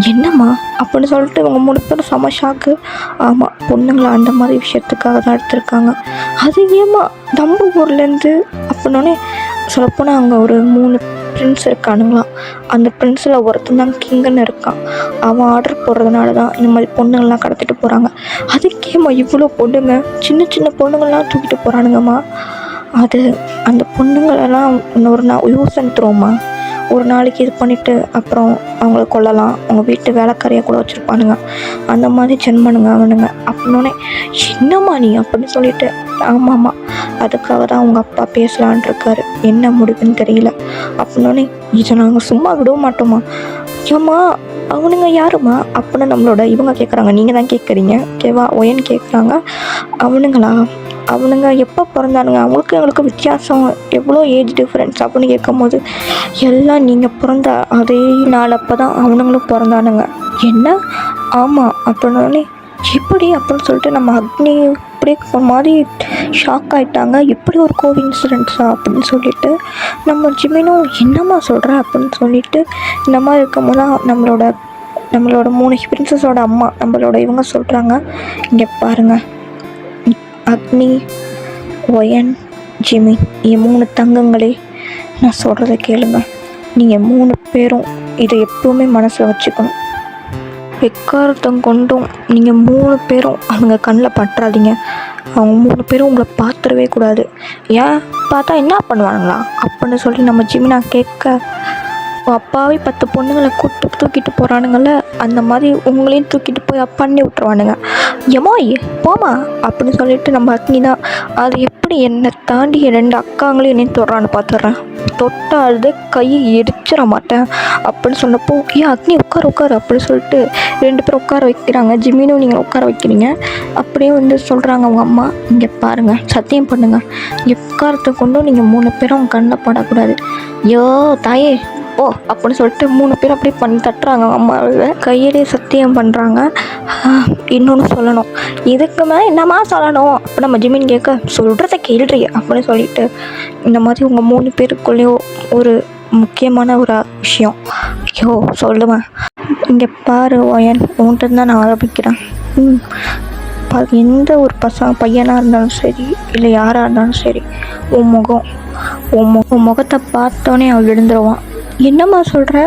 என்னம்மா அப்படின்னு சொல்லிட்டு இவங்க 3 பேரும் செம ஷாக்கு. ஆமாம், பொண்ணுங்களை அந்த மாதிரி விஷயத்துக்காக தான் எடுத்திருக்காங்க. அது ஏம்மா நம்ம ஊர்லேருந்து அப்படின்னோடனே சொல்லப்போனால் அங்கே ஒரு 3 பிரின்ஸ் இருக்கானுங்களாம். அந்த பிரின்ஸில் ஒருத்தன் தான் கிங்குன்னு இருக்கான். அவன் ஆர்டர் போடுறதுனால தான் இந்த மாதிரி பொண்ணுங்கள்லாம் கடத்திட்டு போகிறாங்க. அதுக்கேம்மா இவ்வளோ பொண்ணுங்க, சின்ன பொண்ணுங்கள்லாம் தூக்கிட்டு போகிறானுங்கம்மா. அந்த பொண்ணுங்களெல்லாம் இன்னொரு யூஸ் அண்ட் த்ரோம்மா, ஒரு நாளைக்கு இது பண்ணிவிட்டு அப்புறம் அவங்கள கொல்லலாம், அவங்க வீட்டு வேலைக்காரியாக கூட வச்சுருப்பானுங்க, அந்த மாதிரி ஜென்மனுங்க அவனுங்க அப்படின்னோடனே, என்னம்மா நீ அப்படின்னு சொல்லிட்டு, ஆமாம்மா அதுக்காக தான் அவங்க அப்பா பேசலான் இருக்காரு, என்ன முடிவுன்னு தெரியல அப்படின்னோடனே, இதை நாங்கள் சும்மா விட மாட்டோமா? ஏம்மா அவனுங்க யாருமா அப்படின்னு நம்மளோட இவங்க கேட்குறாங்க, நீங்கள் தான் கேட்குறீங்க ஓகேவா, ஒயன் கேட்குறாங்க. அவனுங்க எப்போ பிறந்தானுங்க, அவங்களுக்கு எங்களுக்கு வித்தியாசம் எவ்வளோ ஏஜ் டிஃப்ரென்ஸ் அப்படின்னு கேட்கும்போது, எல்லாம் நீங்கள் பிறந்த அதே நாள் அப்போ தான் அவனுங்களும் பிறந்தானுங்க. என்ன? ஆமாம் அப்படின்னோடனே, எப்படி அப்படின்னு சொல்லிட்டு நம்ம அக்னி இப்படி ஒரு மாதிரி ஷாக் ஆகிட்டாங்க. இப்படி ஒரு கோஇன்சிடென்ஸா அப்படின்னு சொல்லிட்டு நம்ம ஜிமினும் என்னம்மா சொல்கிற அப்படின்னு சொல்லிட்டு இந்த மாதிரி இருக்கும்போது தான் நம்மளோட 3 பிரின்சஸோட அம்மா நம்மளோட இவங்க சொல்கிறாங்க, இங்கே பாருங்கள் அக்னி, ஒயன், ஜிமி, என் 3 தங்கங்களே, நான் சொல்கிறத கேளுங்க, நீங்கள் 3 பேரும் இதை எப்போவுமே மனசில் வச்சுக்கணும். எக்காரணம் கொண்டும் நீங்கள் 3 பேரும் அவங்க கண்ணில் பற்றாதீங்க. அவங்க 3 பேரும் உங்களை பார்த்துடவே கூடாது. ஏன் பார்த்தா என்ன பண்ணுவானுங்களா அப்படின்னு சொல்லி நம்ம ஜிமினா கேட்க, அப்பாவே 10 பொண்ணுங்களை தூக்கிட்டு போகிறானுங்கள, அந்த மாதிரி உங்களையும் தூக்கிட்டு போய் பண்ணி விட்டுருவானுங்க. எமோய் போமா அப்படின்னு சொல்லிட்டு நம்ம அக்னி தான், அது எப்படி என்னை தாண்டி 2 அக்காங்களையும் என்னையும் தொடுறான்னு பார்த்துட்றேன், தொட்டால் கையை இடிச்சிட மாட்டேன் அப்படின்னு சொன்னப்போ, ஏன் அக்னி உட்காரு அப்படின்னு சொல்லிட்டு 2 பேரும் உட்கார வைக்கிறாங்க. ஜிமினும் நீங்கள் உட்கார வைக்கிறீங்க. அப்படியே சொல்கிறாங்க அவங்க அம்மா, இங்கே பாருங்கள் சத்தியம் பண்ணுங்கள், எக்காரத்தை கொண்டும் நீங்கள் 3 பேரும் அவங்க கண்ணில் படக்கூடாது. ஐயோ தாயே ஓ அப்படின்னு சொல்லிட்டு 3 பேர் அப்படி பண்ணி தட்டுறாங்க அம்மாவை, கையிலே சத்தியம் பண்ணுறாங்க. இன்னொன்று சொல்லணும், இதுக்கு மேலே என்னம்மா சொல்லணும் அப்போ நம்ம ஜிமின் கேட்க, சொல்கிறத கேள்றி அப்படின்னு சொல்லிட்டு இந்த மாதிரி உங்கள் 3 பேருக்குள்ளேயும் ஒரு முக்கியமான ஒரு விஷயம். ஐயோ சொல்லுவேன், இங்கே பாரு ஒயன், உன்கிட்ட தான் நான் ஆரம்பிக்கிறேன். எந்த ஒரு பையனாக இருந்தாலும் சரி இல்லை யாராக இருந்தாலும் சரி, உன் முகத்தை பார்த்தோன்னே அவன் விழுந்துருவான். என்னம்மா சொல்கிற,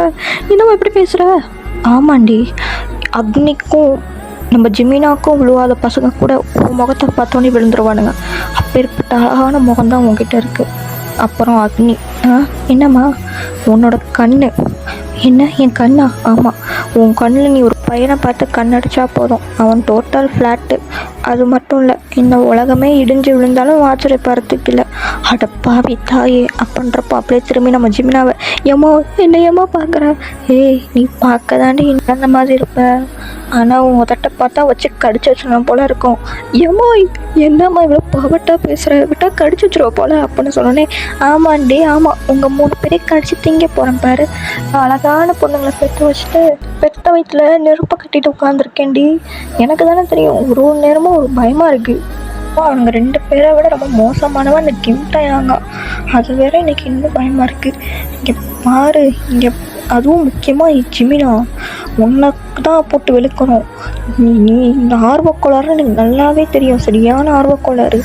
என்னம்மா எப்படி பேசுகிற? ஆமாண்டி, அக்னிக்கும் நம்ம ஜிமினாக்கும் விழுவாத பசங்க கூட உன் முகத்தை பார்த்தோன்னே விழுந்துருவானுங்க. அப்பேற்பட்ட அழகான முகம்தான் உங்ககிட்ட இருக்குது. அப்புறம் அக்னி, என்னம்மா உன்னோட கண்ணு? என்ன என் கண்ணா? ஆமாம், உன் கண்ணில் நீ ஒரு பையனை பார்த்து கண்ணடிச்சா போதும், அவன் டோட்டல் ஃப்ளாட்டு. அது மட்டும் இல்லை, இந்த உலகமே இடிஞ்சு விழுந்தாலும் ஆச்சரியப்படுறதுக்கு இல்லை. அடப்பாவி தாயே அப்படின்றப்போ அப்படியே திரும்பி நம்ம ஜிமினாவை, ஏம்மா என்ன ஏம்மா பார்க்குற? ஏய் நீ பார்க்க தாண்டி அந்த மாதிரி இருப்ப, ஆனால் உன் உதட்ட பார்த்தா வச்சு கடிச்சு வச்சிடணும் போல இருக்கும். ஏம்மா என்னம்மா இவ்வளோ பவட்டாக பேசுகிற, விட்டா கடிச்சு வச்சிருவ போல அப்படின்னு சொன்னோன்னே, ஆமாண்டி ஆமாம், உங்கள் 3 பேரையும் கடிச்சு திங்க போகிறேன் பாரு. அழகான பொண்ணுங்களை பெத்த வயிற்றில் நெருப்பை கட்டிட்டு உட்காந்துருக்கேன்டி. எனக்கு தானே தெரியும், ஒரு நேரமும் ஒரு பயமாக இருக்குது. அவங்க 2 பேரை விட ரொம்ப மோசமானவன் இந்த கிம்டாயாங்க, அது வேற எனக்கு இன்னும் பயமாக இருக்குது. இங்கே பாரு, இங்கே அதுவும் முக்கியமாக ஜிமினா உனக்கு தான் போட்டு வெளுக்கணும். நீ இந்த ஆர்வக்கோளாறுன்னு எனக்கு நல்லாவே தெரியும், சரியான ஆர்வக்கோளாறு.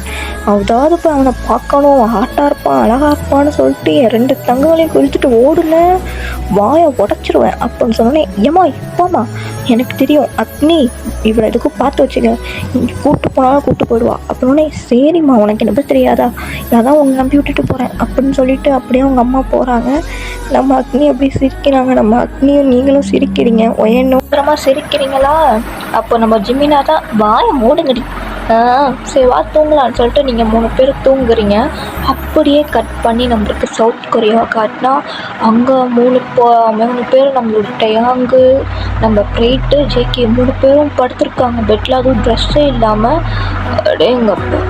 அதாவது இப்போ அவனை பார்க்கணும், ஆட்டா இருப்பான், அழகா இருப்பான்னு சொல்லிட்டு என் 2 தங்கங்களையும் குறித்துட்டு ஓடுன வாயை உடச்சிருவேன் அப்படின்னு சொன்னோன்னே, ஏம்மா இப்போம்மா எனக்கு தெரியும் அக்னி இவரை எதுக்கும் பார்த்து வச்சுக்க, இங்கே கூப்பிட்டு போனாலும் கூப்பிட்டு போயிடுவா அப்படின்னே, சரிம்மா உனக்கு என்ன பற்றி தெரியாதா, அதான் உன்னை நம்பி விட்டுட்டு போகிறேன் அப்படின்னு சொல்லிட்டு அப்படியே அவங்க அம்மா போகிறாங்க. நம்ம அக்னி அப்படி சிரிக்கிறாங்க. நம்ம அக்னியும் நீங்களும் சிரிக்கிறீங்க, ஒயனோரமாக சிரிக்கிறீங்களா? அப்போ நம்ம ஜிமினா தான் வாயை மூடுங்கடி, சரி வா தூங்கலான்னு சொல்லிட்டு நீங்கள் 3 பேர் தூங்குறீங்க. அப்படியே கட் பண்ணி நம்மளுக்கு சவுத் கொரியாவை காட்டினா அங்கே 3 பேர் நம்மளோட டயாங்கு, நம்ம பிரைட்டு, ஜேகே 3 பேரும் படுத்திருக்காங்க பெட்டில், அதுவும் ட்ரெஸ்ஸே இல்லாமல். அடேங்கப்பா,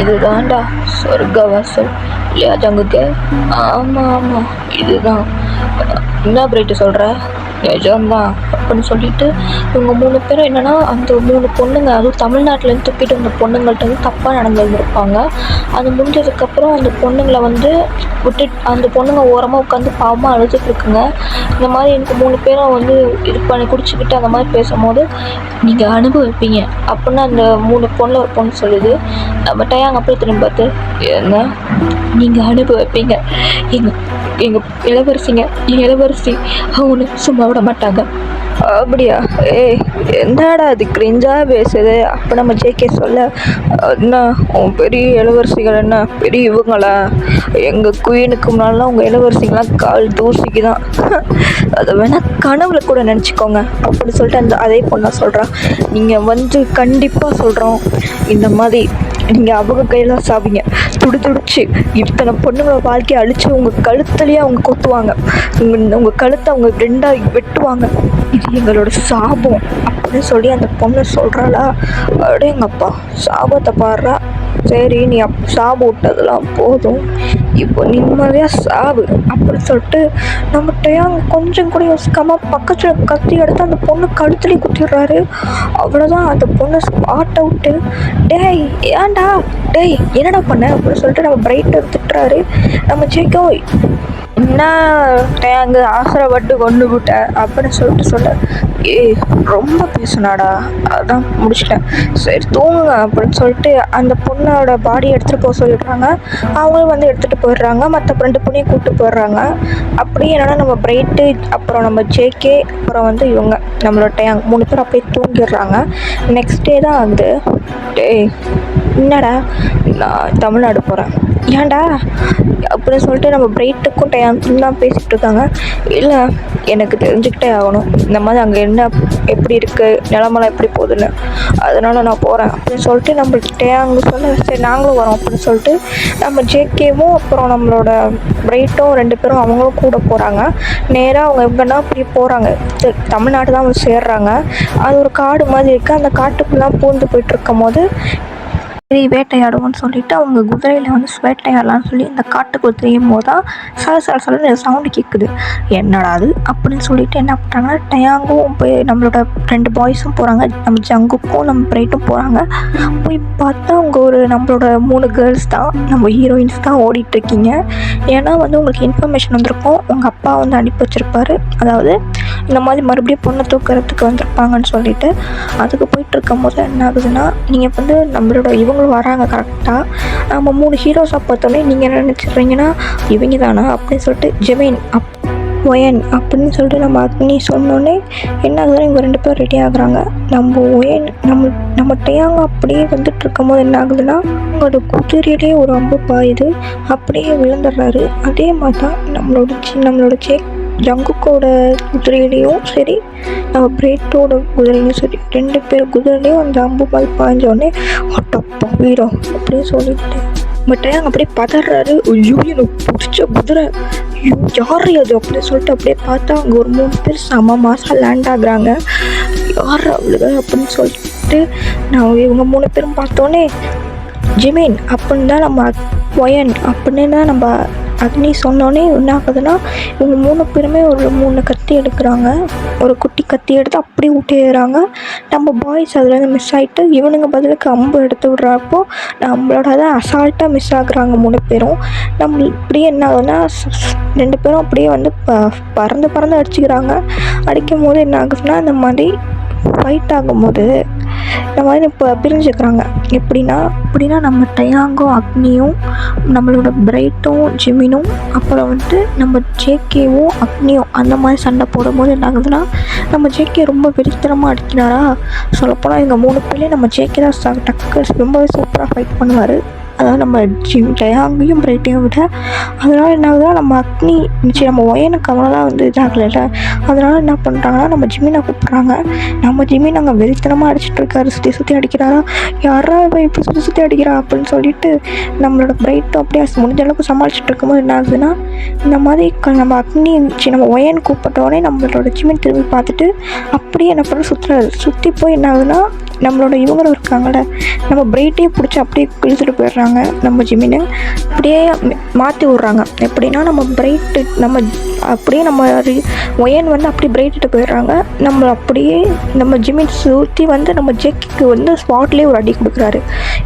இதுதான்டா சொர்க்கவாசல் இல்லையா ஜங்குக்கு? ஆமாம் இதுதான். என்ன பிரைட்டு சொல்கிற? நிஜம்தான் அப்படின்னு சொல்லிட்டு இவங்க 3 பேரும் என்னென்னா, அந்த 3 பொண்ணுங்க, அதுவும் தமிழ்நாட்டிலேருந்து தூக்கிட்டு வந்த பொண்ணுங்கள்ட்ட வந்து தப்பாக நடந்துருந்துருப்பாங்க. அது முடிஞ்சதுக்கப்புறம் அந்த பொண்ணுங்களை வந்து விட்டுட்டு அந்த பொண்ணுங்க ஓரமாக உட்காந்து பாவமாக அழுதுட்டுருக்குங்க. இந்த மாதிரி எனக்கு 3 பேரும் வந்து இது பண்ணி குடிச்சிக்கிட்டு அந்த மாதிரி பேசும்போது, நீங்கள் அனுபவிப்பீங்க அப்படின்னு அந்த 3 பொண்ணில் ஒரு பொண்ணு சொல்லுது. நம்ம டயாங்க அப்படியே திரும்பி பார்த்து, என்ன நீங்கள் அனுபவிப்பீங்க, எங்கள் இளவரசி அவங்க சும்மா விட மாட்டாங்க. அப்படியா? என்னடா அது கிரிஞ்சாக பேசுது அப்போ நம்ம ஜேகே சொல்ல, என்ன உன் பெரிய இளவரசிகள் என்ன பெரிய இவங்களா? எங்கள் குயினுக்கு முன்னாலாம் உங்கள் இளவரசிங்களாம் கால் தூசிக்கு தான், அதை வேணால் கனவுல கூட நினச்சிக்கோங்க அப்படின்னு சொல்லிட்டு அதே பொண்ணா சொல்கிறான். நீங்கள் வந்து கண்டிப்பாக சொல்கிறோம், இந்த மாதிரி நீங்கள் அவங்க கையில் சாப்பிங்க, துடிச்சு இத்தனை பொண்ணுங்களோட வாழ்க்கையை அழித்து உங்கள் கழுத்துலேயே அவங்க கொத்துவாங்க, உங்கள் கழுத்தை அவங்க 2ஆக வெட்டுவாங்க, இது எங்களோட சாபம் அப்படின்னு சொல்லி அந்த பொண்ணு சொல்கிறாளா? அடேங்கப்பா, சாபத்தை பாடுறா. சரி நீ சாபம் விட்டதெல்லாம் போதும், இப்போ நிம்மதியாக சாவு அப்படின்னு சொல்லிட்டு நம்ம டயாங் கொஞ்சம் கூட யோசிக்காம பக்கத்தில் கத்தி எடுத்து அந்த பொண்ணு கழுத்துலேயே குத்திடுறாரு. அவ்வளோதான், அந்த பொண்ணு ஸ்பாட் அவுட்டு. டேய் ஏன்டா, டேய் என்னடா பண்ண அப்படின்னு சொல்லிட்டு நம்ம பிரைட்டை திட்டுறாரு. நம்ம ஜேகே, என்ன டேங்கு ஆசைப்பட்டு கொண்டு விட்டேன் அப்படின்னு சொல்ல, ரொம்ப பேசுனாடா, அதான் முடிச்சிட்டேன், சரி தூங்குங்க அப்படின்னு சொல்லிட்டு அந்த பொண்ணோட பாடி எடுத்துகிட்டு போக சொல்லிடுறாங்க. அவங்களும் வந்து எடுத்துகிட்டு போயிடுறாங்க, மற்ற 2 பொண்ணையும் கூப்பிட்டு போயிடுறாங்க. அப்படியே என்னென்னா நம்ம பிரைட்டு, அப்புறம் நம்ம ஜேகே, அப்புறம் வந்து இவங்க நம்மளோட டயாங் 3 பேர் அப்படியே தூங்கிடுறாங்க. நெக்ஸ்ட் டே தான் வந்து, டேய் என்னடா நான் தமிழ்நாடு போகிறேன், ஏன்டா அப்படின்னு சொல்லிட்டு நம்ம பிரைட்டுக்கும் டயாங்க்கும் தான் பேசிகிட்டு இருக்காங்க. இல்லை எனக்கு தெரிஞ்சுக்கிட்டே ஆகணும் இந்த மாதிரி அங்கே என்ன எப்படி இருக்குது, நிலமெல்லாம் எப்படி போகுதுன்னு, அதனால் நான் போகிறேன் அப்படின்னு சொல்லிட்டு நம்ம டயாங்கு சொல்ல, சரி நாங்களும் வரோம் அப்படின்னு சொல்லிட்டு நம்ம ஜேகேவும் அப்புறம் நம்மளோட பிரைட்டும் 2 பேரும் அவங்களும் கூட போகிறாங்க. நேராக அவங்க எங்கன்னா இப்படி போகிறாங்க, தமிழ்நாடு தான் வந்து சேர்றாங்க. அது ஒரு காடு மாதிரி இருக்குது, அந்த காட்டுக்குள்ளே பூந்து போயிட்டு இருக்கும் போது சரி வேட்டையாடுவோன்னு சொல்லிட்டு அவங்க குதிரையில் வந்து வேட்டையாடலான்னு சொல்லி இந்த காட்டுக்குள் தெரியும் போது தான் சலன்னு சவுண்டு கேட்குது. என்னடா அது அப்படின்னு சொல்லிட்டு என்ன பண்ணுறாங்கன்னா, டயாங்கும் போய் நம்மளோட 2 பாய்ஸும் போகிறாங்க, நம்ம ஜங்குக்கும் நம்ம பிரைட்டும் போகிறாங்க. போய் பார்த்தா அவங்க ஒரு நம்மளோட 3 கேர்ள்ஸ் தான், நம்ம ஹீரோயின்ஸ் தான் ஓடிட்டுருக்கீங்க. ஏன்னா வந்து உங்களுக்கு இன்ஃபர்மேஷன் வந்திருக்கும், உங்கள் அப்பா வந்து அனுப்பி வச்சுருப்பாரு, அதாவது இந்த மாதிரி மறுபடியும் பொண்ணை தூக்கிறதுக்கு வந்திருப்பாங்கன்னு சொல்லிட்டு. அதுக்கு போயிட்டு இருக்கும் போது என்ன ஆகுதுன்னா, நீங்கள் வந்து நம்மளோட இவங்களும் வராங்க கரெக்டாக. நம்ம 3 ஹீரோஸாக பார்த்தோன்னே நீங்கள் என்ன நினச்சிட்றீங்கன்னா, இவங்க தானா அப்படின்னு சொல்லிட்டு ஜெமைன் ஒயன் அப்படின்னு சொல்லிட்டு நம்ம அக்னி சொன்னோன்னே என்ன ஆகுதுன்னா, இவங்க 2 பேர் ரெடி ஆகுறாங்க. நம்ம ஒயன் நம்ம டயாங்க அப்படியே வந்துட்டு இருக்கும் போது என்ன ஆகுதுன்னா, அவங்களோட குதிரையிலே ஒரு அம்பு பாயுது, அப்படியே விழுந்துடுறாரு. அதே மாதிரி தான் நம்மளோட ஜங்குக்கோட குதிரையிலையும் சரி, நம்ம பிரைட்டோட குதிரையிலையும் சரி, 2 பேர் குதிரையிலையும் அந்த அம்பு மாதிரி பாய்ஞ்சோடனே ஒட்டப்பா வீரம் அப்படின்னு சொல்லிட்டு பட் அங்கே அப்படியே பதறாரு. ஐயோ எனக்கு பிடிச்ச குதிரை, ஐயோ யார் அது அப்படின்னு சொல்லிட்டு அப்படியே பார்த்தா அங்கே ஒரு 3 பேர் செம மாதம் லேண்ட் ஆகுறாங்க. யார் அவளுக அப்படின்னு சொல்லிட்டு நான் இவங்க 3 பேரும் பார்த்தோன்னே ஜிமின் அப்படின்னு தான் நம்ம ஒயன் அப்படின்னு தான் நம்ம அக்னி சொன்னோடனே என்ன ஆகுதுன்னா, இவங்க 3 பேருமே ஒரு 3 கத்தி எடுக்கிறாங்க. ஒரு குட்டி கத்தி எடுத்து அப்படியே விட்டுறாங்க. நம்ம பாய்ஸ் அதுலேருந்து மிஸ் ஆகிட்டு இவனுங்க பதிலுக்கு அம்பு எடுத்து விட்றப்போ நம்மளோட தான் அசால்ட்டாக மிஸ் ஆகுறாங்க 3 பேரும். நம்ம இப்படியே என்ன ஆகுதுன்னா 2 பேரும் அப்படியே வந்து பறந்து பறந்து அடிச்சுக்கிறாங்க. அடிக்கும் போது என்ன ஆகுதுன்னா, இந்த மாதிரி ஃபைட் ஆகும்போது இந்த மாதிரி இப்போ பிரிஞ்சுக்கிறாங்க. எப்படின்னா நம்ம டயாங்கும் அக்னியும், நம்மளோட பிரைட்டும் ஜிமினும், அப்புறம் வந்துட்டு நம்ம ஜேகேவும் அக்னியும் அந்த மாதிரி சண்டை போடும்போது என்ன ஆகுதுன்னா, நம்ம ஜேகே ரொம்ப வெறித்தனமாக அடிக்கிறாரா. சொல்லப்போனால் இவங்க 3 பேர்லேயும் நம்ம ஜேகே தான் டக்கு ரொம்பவே சூப்பராக ஃபைட் பண்ணுவார். அதாவது நம்ம டயாங்கையும் பிரைட்டையும் விட. அதனால் என்ன ஆகுதுன்னா, நம்ம அக்னி நம்ம ஒயனுக்கு அவ்வளோதான் வந்து இதாகலைல்ல. அதனால் என்ன பண்ணுறாங்கன்னா, நம்ம ஜிமினை கூப்பிட்றாங்க. நம்ம ஜிமின் அங்கே வெறித்தனமாக அடிச்சிட்ருக்காரு, சுற்றி அடிக்கிறாரா. யாரா இவன் இப்போ சுற்றி அடிக்கிறா அப்படின்னு சொல்லிட்டு நம்மளோட பிரைட்டும் அப்படியே முடிஞ்ச அளவுக்கு சமாளிச்சுட்டு இருக்கும்போது என்ன ஆகுதுன்னா, இந்த மாதிரி நம்ம அக்னி நம்ம ஒயன் கூப்பிட்டோடனே நம்மளோட ஜிமின் திரும்பி பார்த்துட்டு அப்படியே என்ன பண்ண சுற்றி போய் என்ன ஆகுதுன்னா, நம்மளோட இவங்களும் இருக்காங்கள்ல, நம்ம பிரைட்டையும் பிடிச்சி அப்படியே இழுத்துட்டு போயிடுறாங்க. நம்ம ஜிமினை அப்படியே மாற்றி விட்றாங்க. எப்படின்னா, நம்ம பிரைட்டு நம்ம அப்படியே நம்ம ஒயன் வந்து அப்படியே பிரைட்டு போயிடுறாங்க. நம்ம அப்படியே நம்ம ஜிமின் சுற்றி வந்து நம்ம ஜேக்கிக்கு வந்து ஸ்பாட்லேயே ஒரு அடி கொடுக்குறாரு.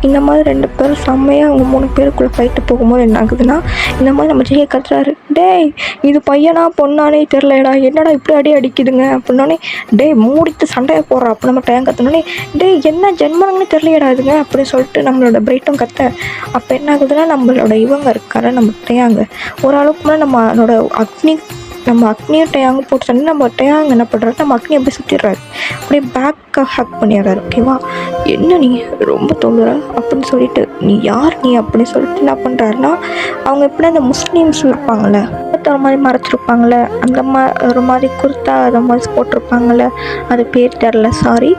இந்த மாதிரி 2 பேரும் செம்மையாக அவங்க 3 பேருக்குள்ளே ஃபைட்டு போகும்போது என்ன ஆகுதுன்னா, இந்த மாதிரி நம்ம ஜேகே கத்துறாரு, டேய் இது பையனா பொண்ணானே தெரிலடா, என்னடா இப்படி அடிக்குதுங்க அப்படின்னோடனே, டேய் மூடிட்டு சண்டையை போடுறா. அப்போ நம்ம டைம் கற்றுனோடனே, டேய் என்ன ஜென்மனங்கன்னு தெரியலையடா இதுங்க அப்படின்னு சொல்லிட்டு நம்மளோட பிரைட்டும் கத்த. அப்போ என்ன ஆகுதுன்னா, நம்மளோட இவங்க இருக்கார நம்ம டயாங்க ஓரளவுக்கு மேலே நம்ம அக்னியும் டயாங்க போட்டு சண்டை. நம்ம டயாங்க என்ன பண்ணுறாரு, நம்ம அக்னி அப்படியே சுற்றிடுறாரு, அப்படியே பேக்கை ஹக் பண்ணிடுறாரு. ஓகேவா, என்ன நீ ரொம்ப தொழுற அப்படின்னு சொல்லிட்டு, நீ யார் நீ அப்படின்னு சொல்லிட்டு என்ன பண்ணுறாருன்னா, அவங்க எப்படி அந்த முஸ்லீம்ஸ் இருப்பாங்கள்ல, ஒரு மாதிரி மறைச்சிருப்பாங்கள்ல, அந்த ஒரு மாதிரி குர்த்தா அந்த மாதிரி போட்டிருப்பாங்கள்ல, அது பேர் தெரில சாரி,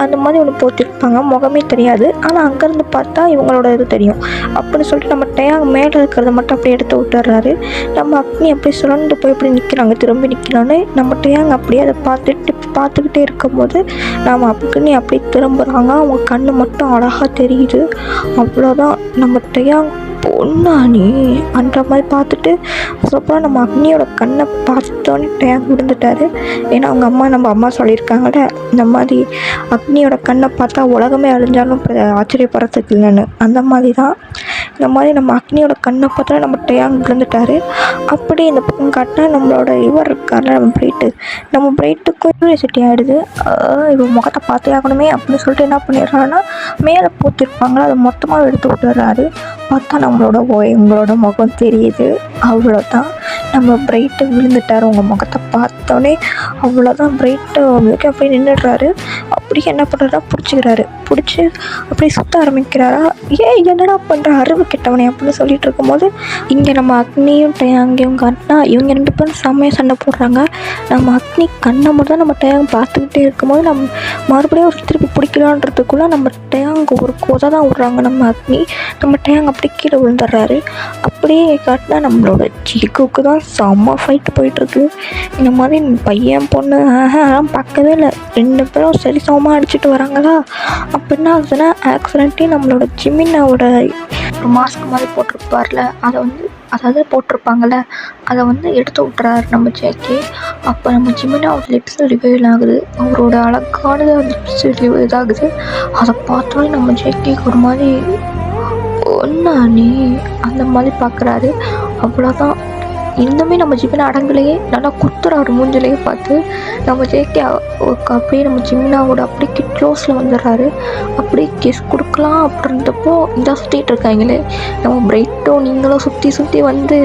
அந்த மாதிரி ஒன்று போட்டிருப்பாங்க, முகமே தெரியாது, ஆனால் அங்கேருந்து பார்த்தா இவங்களோட இது தெரியும் அப்படின்னு சொல்லிட்டு நம்ம டயாங் மேலே இருக்கிறத மட்டும் அப்படியே எடுத்து விட்டுறாரு. நம்ம அக்னி அப்படியே சுரண்டு போய் இப்படி நிற்கிறாங்க, திரும்பி நிற்கிறான்னு. நம்ம டயாங் அப்படியே அதை பார்த்துக்கிட்டே இருக்கும்போது நம்ம அக்னி அப்படியே திரும்புகிறாங்க. அவங்க கண்ணு மட்டும் அழகாக தெரியுது. அவ்வளோதான், நம்ம டயாங் பொண்ணா நீ அந்த மாதிரி பார்த்துட்டு அதுக்கப்புறம் நம்ம அக்னியோட கண்ணை பார்த்தோன்னே டயாங் விழுந்துட்டாரு. ஏன்னா நம்ம அம்மா சொல்லியிருக்காங்கள்ல, இந்த மாதிரி அக்னியோட கண்ணை பார்த்தா உலகமே அழிஞ்சாலும் ஆச்சரியப்படுறதுக்கு இல்லைன்னு. அந்த மாதிரி தான் இந்த மாதிரி நம்ம அக்னியோட கண்ணை பார்த்தா நம்ம டயாங் விழுந்துட்டாரு. அப்படி இந்த பக்கம் காட்டினா நம்மளோட இவர் இருக்கார்ல, நம்ம பிரைட்டுக்கும் யூனிவர்சிட்டி ஆகிடுது. இவன் முகத்தை பார்த்தே ஆகணுமே அப்படின்னு சொல்லிட்டு என்ன பண்ணிடுறாங்கன்னா, மேலே போத்திருப்பாங்களா அதை மொத்தமாக எடுத்து விட்டுறாரு. பார்த்தா உங்களோட முகம் தெரியுது. அவ்வளோதான், நம்ம பிரைட்டு விழுந்துட்டார். உங்கள் முகத்தை பார்த்தோன்னே அவ்வளோதான், பிரைட்டு அவங்களுக்கு அப்படியே நின்றுடுறாரு. அப்படியே என்ன பண்ணுறாரா, பிடிச்சி அப்படியே சுற்ற ஆரம்பிக்கிறாரா. என்னடா பண்ணுற அறிவு கெட்டவனே அப்படின்னு சொல்லிட்டு இருக்கும்போது இங்கே நம்ம அக்னியும் டயாங்கையும் காட்டினா இவங்க 2 பேரும் செம்மையாக சண்டை போடுறாங்க. நம்ம அக்னி கண்ணை மட்டும் தான் நம்ம டயாங் பார்த்துக்கிட்டே இருக்கும்போது நம்ம மறுபடியும் ஒரு திருப்பி பிடிக்கலான்றதுக்குள்ளே நம்ம டயாங் ஒரு கொதை தான் விட்றாங்க. நம்ம டயாங் அப்படி கீழே விழுந்துடுறாரு. அப்படியே காட்டினா நம்மளோட ஜிக்குக்கு தான் செம்ம ஃபைட் போயிட்டுருக்கு. இந்த மாதிரி பையன் பொண்ணு அதெல்லாம் பார்க்கவே இல்லை, 2 பேரும் சரி சமமாக அடிச்சுட்டு வராங்களா. அப்போ என்ன ஆகுதுன்னா, ஆக்சிடென்ட்லி நம்மளோட ஜிமினோட ஒரு மாஸ்க் மாதிரி போட்டிருப்பார்ல, அதாவது போட்டிருப்பாங்கள்ல, அதை வந்து எடுத்து விட்டுறாரு நம்ம ஜேகே. அப்போ நம்ம ஜிமினோட லிப்ஸ் ரிவீல் ஆகுது, அவரோட அழகானது லிப்ஸ் இதாகுது. அதை பார்த்தோன்னே நம்ம ஜேகேக்கு ஒரு மாதிரி ஒன்றா நீ அந்த மாதிரி பார்க்குறாரு. அவ்வளோதான், இன்னுமே நம்ம ஜிமினா அடங்கலையே, நல்லா குத்துறாரு மூஞ்சிலையே பார்த்து. நம்ம ஜேகே அப்படியே நம்ம ஜிமினாவோட அப்படியே க்ளோஸில் வந்துடுறாரு. அப்படியே கிஸ் கொடுக்கலாம் அப்படின்றப்போ இந்த சுற்றிட்டு இருக்காங்களே நம்ம பிரைட்டும் நீங்களும் சுற்றி வந்து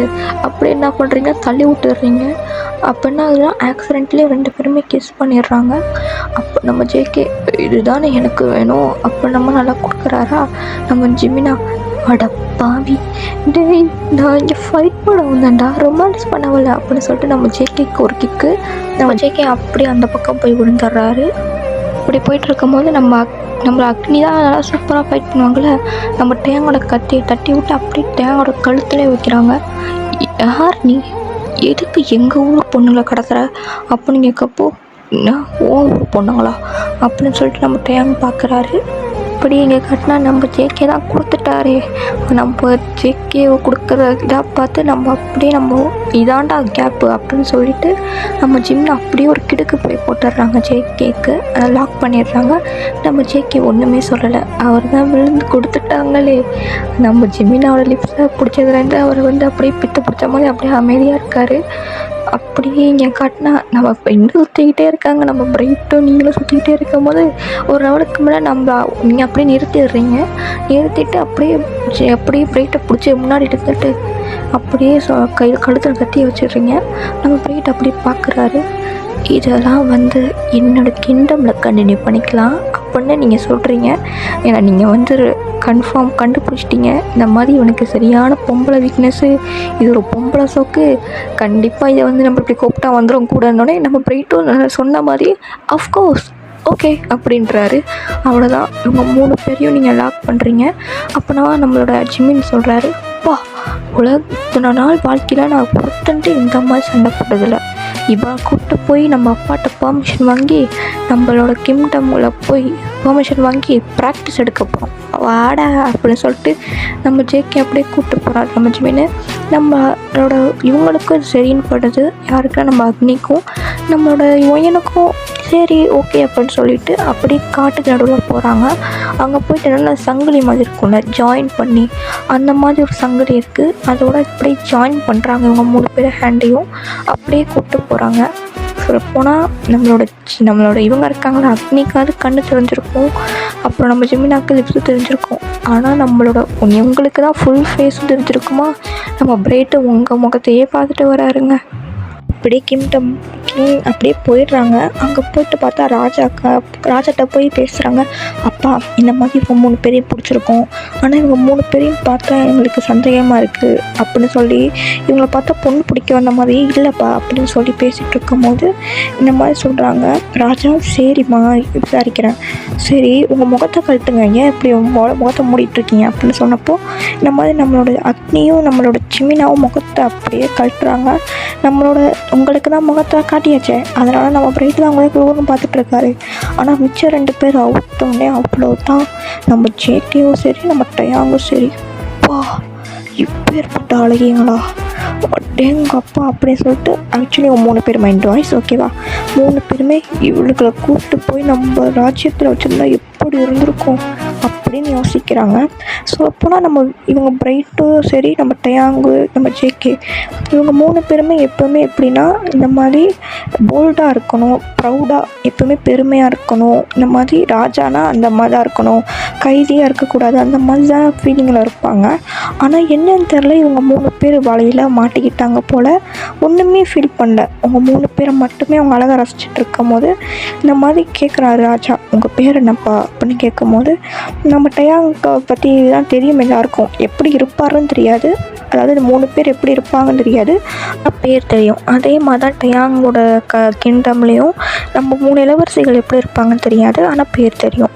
அப்படியே என்ன பண்ணுறீங்க, தள்ளி விட்டுடுறீங்க. அப்போ என்ன ஆகுதுன்னா, ஆக்சிடென்ட்லேயே 2 பேருமே கிஸ் பண்ணிடுறாங்க. அப்போ நம்ம ஜேகே இதுதானே எனக்கு வேணும் அப்போ நம்ம நல்லா கொடுக்குறாரா. நம்ம ஜிமினா அடப்பாவி, டேய் நான் இங்கே ஃபைட் பண்ண வந்தேன்டா, ரொமான்ஸ் பண்ணவில்லை அப்படின்னு சொல்லிட்டு நம்ம ஜேகேக்கு ஒரு கிக்கு. நம்ம ஜேகே அப்படியே அந்த பக்கம் போய் விழுந்துடுறாரு. இப்படி போயிட்டு இருக்கும்போது நம்மளை அக்னி தான் நல்லா சூப்பராக ஃபைட் பண்ணுவாங்கள்ல, நம்ம டேங்கோட கத்தியை தட்டி விட்டு அப்படியே டேங்கோட கழுத்துலேயே வைக்கிறாங்க. யார் நீ, எதுக்கு எங்கள் ஊர் பொண்ணுங்களை கடத்துற அப்படின்னு கேட்கப்போ, ஓ ஊர் பொண்ணுங்களா அப்படின்னு சொல்லிட்டு நம்ம டேங் பார்க்குறாரு. அப்படி இங்கே காட்டினா நம்ம ஜேகே தான் கொடுத்துட்டாரே, நம்ம ஜேகேவை கொடுக்குற இதாக பார்த்து நம்ம அப்படியே நம்ம இதாண்டா கேப்பு அப்படின்னு சொல்லிட்டு நம்ம ஜிம்மில் அப்படியே ஒரு கிடுக்கு போய் போட்டுடுறாங்க ஜேகேக்கு. லாக் பண்ணிடுறாங்க. நம்ம ஜேகே ஒன்றுமே சொல்லலை, அவர் தான் விழுந்து கொடுத்துட்டாங்களே. நம்ம ஜிம்மினோட லிப்ஸை பிடிச்சதுலேருந்து அவர் அப்படியே பித்த பிடிச்ச மாதிரி அப்படியே அமைதியாக இருக்கார். அப்படியே இங்கே காட்டினா நம்ம ஃப்ரெண்டு சுற்றிக்கிட்டே இருக்காங்க, நம்ம பிரைட்டும் நீங்களும் சுற்றிக்கிட்டே இருக்கும் போது ஒரு லெவலுக்கு மேலே நீங்கள் அப்படியே நிறுத்திடுறீங்க. நிறுத்திட்டு அப்படியே பிரைட்டை பிடிச்சி முன்னாடி எடுத்துட்டு அப்படியே கழுத்தில் கட்டி வச்சிடுறீங்க. நம்ம பிரைட் அப்படியே பார்க்குறாரு. இதெல்லாம் என்னோடய கிங்டமில் கண்டினியூ பண்ணிக்கலாம் அப்படின்னு நீங்கள் சொல்கிறீங்க. ஏன்னா நீங்கள் கன்ஃபார்ம் கண்டுபிடிச்சிட்டிங்க இந்த மாதிரி இவனுக்கு சரியான பொம்பளை வீக்னஸ்ஸு, இது ஒரு பொம்பளை சோக்கு, கண்டிப்பாக இதை நம்ம இப்படி கூப்பிட்டா வந்துடும் கூடனோடனே நம்ம பிரைட்டும் சொன்ன மாதிரி அஃப்கோர்ஸ் ஓகே அப்படின்றாரு. அவ்வளோதான், இவங்க 3 பேரையும் நீங்கள் லாக் பண்ணுறீங்க. அப்போனா நம்மளோட ஜிம்மின் சொல்கிறாரு, அப்பா இத்தனை நாள் வாழ்க்கையில் நான் பொறுத்துன்ட்டு இந்த மாதிரி சண்டை போட்டதில்லை. இவன் கூப்பிட்டு போய் நம்ம அப்பாட்ட பெர்மிஷன் வாங்கி நம்மளோட கிங்டமில் போய் பெர்மிஷன் வாங்கி ப்ராக்டிஸ் எடுக்க போகிறோம், வாடா அப்படின்னு சொல்லிட்டு நம்ம ஜேகே அப்படியே கூப்பிட்டு போகிறாரு நம்ம ஜிம்மின்னு. நம்மளோட இவங்களுக்கும் சரின்னு படுது, யாருக்குன்னா நம்ம அக்னிக்கும் நம்மளோட ஒயனுக்கும் சரி ஓகே அப்படின்னு சொல்லிட்டு அப்படியே காட்டுக்கு நடுவில் போகிறாங்க. அங்கே போயிட்டு நல்லா சங்கிலி மாதிரி இருக்கும்ல ஜாயின் பண்ணி, அந்த மாதிரி ஒரு சங்கிலி இருக்குது, அதோட அப்படியே ஜாயின் பண்ணுறாங்க இவங்க 3 பேர் ஹேண்டையும் அப்படியே கூப்பிட்டு போகிறாங்க. சொல்லப்போனால் நம்மளோட இவங்க இருக்காங்களா அக்னிக்காவது கண்ணு தெரிஞ்சிருக்கும், அப்புறம் நம்ம ஜிம்மினாக்கு லிப்ஸு தெரிஞ்சிருக்கும். ஆனால் இவங்களுக்கு தான் ஃபுல் ஃபேஸும் தெரிஞ்சிருக்குமா. நம்ம பிரைட்டு உங்கள் முகத்தையே பார்த்துட்டு வராருங்க. அப்படியே கிங் அப்படியே போயிடுறாங்க. அங்கே போய்ட்டு பார்த்தா ராஜாட்ட போய் பேசுகிறாங்க, அப்பா இந்த மாதிரி இவங்க 3 பேரையும் பிடிச்சிருக்கோம், ஆனால் இவங்க 3 பேரையும் பார்த்தா எங்களுக்கு சந்தேகமாக இருக்குது அப்படின்னு சொல்லி இவங்கள பார்த்தா பொண்ணு பிடிக்க வந்த மாதிரியே இல்லைப்பா அப்படின்னு சொல்லி பேசிகிட்டு இருக்கும்போது இந்த மாதிரி சொல்கிறாங்க. ராஜா சரிம்மா விசாரிக்கிறேன், சரி உங்கள் முகத்தை கழட்டுங்க, ஏன் இப்படி முகத்தை மூடிட்டுருக்கீங்க அப்படின்னு சொன்னப்போ இந்த மாதிரி நம்மளோட அக்னியும் நம்மளோட ஜிமினாவும் முகத்தை அப்படியே கழட்டுறாங்க. உங்களுக்கு தான் முகத்தை காட்டியாச்சே, அதனால் நம்ம பிரைட் தான் அவங்களே குழுவும் பார்த்துட்ருக்காரு. ஆனால் மிச்சம் 2 பேர் அவுட்டோடனே அவ்வளோ தான். நம்ம ஜேகேவும் சரி நம்ம டயாங்கும் சரி, அப்பா இப்பேற்பட்ட அழகிங்களா எங்கள் அப்பா அப்படின்னு சொல்லிட்டு ஆக்சுவலி 3 பேர் மைண்ட் வாய்ஸ் ஓகேவா, 3 பேருமே இவளுக்களை கூப்பிட்டு போய் நம்ம ராஜ்யத்தில் வச்சுருந்தா எப்படி இருந்திருக்கும் அப்படின்னு யோசிக்கிறாங்க. ஸோ அப்போனால் இவங்க பிரைட்டும் சரி நம்ம டயாங்கு நம்ம ஜேகே இவங்க 3 பேருமே எப்போவுமே எப்படின்னா இந்த மாதிரி போல்டாக இருக்கணும், ப்ரௌடாக எப்போவுமே பெருமையாக இருக்கணும், இந்த மாதிரி ராஜானா அந்த மாதிரி தான் இருக்கணும், கைதியாக இருக்கக்கூடாது, அந்த மாதிரி தான் ஃபீலிங்கில் இருப்பாங்க. ஆனால் என்னன்னு தெரில இவங்க 3 பேர் வலையில் மாட்டிக்கிட்டாங்க போல், ஒன்றுமே ஃபீல் பண்ணல. அவங்க 3 பேரை மட்டுமே அவங்க அழகாக ரசிச்சுட்டு இருக்கும் போது இந்த மாதிரி கேட்குறாரு ராஜா, உங்கள் பேர் என்னப்பா அப்படின்னு கேட்கும்போது நம்ம டயாங்கை பற்றி தான் தெரியும் எல்லாருக்கும், எப்படி இருப்பாருன்னு தெரியாது, அதாவது 3 பேர் எப்படி இருப்பாங்கன்னு தெரியாது, பேர் தெரியும். அதே மாதிரி தான் டயாங்கோட கிங்டம்லேயும் நம்ம 3 இளவரசிகள் எப்படி இருப்பாங்கன்னு தெரியாது, ஆனால் பேர் தெரியும்.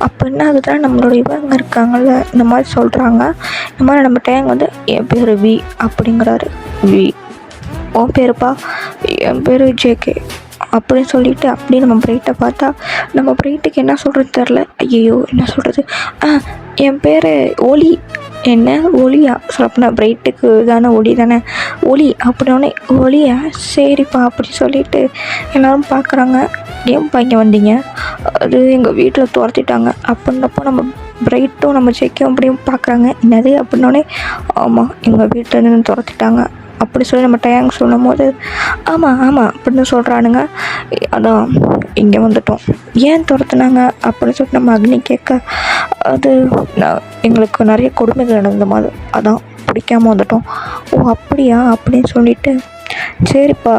அப்போ என்ன ஆகுதுன்னா நம்மளோட இவங்க இருக்காங்கள்ல இந்த மாதிரி சொல்கிறாங்க, இந்த மாதிரி நம்ம டயாங் என் பேர் வி அப்படிங்கிறாரு. வி உன் பேருப்பா, என் பேர் ஜேகே அப்படின்னு சொல்லிட்டு அப்படியே நம்ம பிரைட்டை பார்த்தா நம்ம பிரைட்டுக்கு என்ன சொல்கிறது தெரில. ஐயோ என்ன சொல்கிறது, என் பேர் ஒலி. என்ன ஒலியா சொல்லப்போனால் பிரைட்டுக்கு தானே ஒலி தானே, ஒலி அப்படின்னே ஒலியா சரிப்பா அப்படி சொல்லிட்டு எல்லோரும் பார்க்குறாங்க. ஏன்ப்பா இங்கே வந்தீங்க, அது எங்கள் வீட்டில் துரத்திட்டாங்க அப்படின்னப்போ நம்ம பிரைட்டும் நம்ம ஜேகேவும் அப்படியும் பார்க்குறாங்க. என்னது அப்படின்னோடனே ஆமாம் எங்கள் வீட்டிலேருந்து துரத்திட்டாங்க அப்படி சொல்லி நம்ம டயாங் சொல்லும் போது ஆமாம் அப்படின்னு சொல்கிறானுங்க. அதான் இங்கே வந்துட்டோம், ஏன் துரத்துனாங்க அப்படின்னு சொல்லிட்டு நம்ம அக்னி கேட்க, அது எங்களுக்கு நிறைய கொடுமைகள் நடந்த மாதிரி அதான் பிடிக்காமல் வந்துட்டோம். ஓ அப்படியா அப்படின்னு சொல்லிட்டு சரிப்பா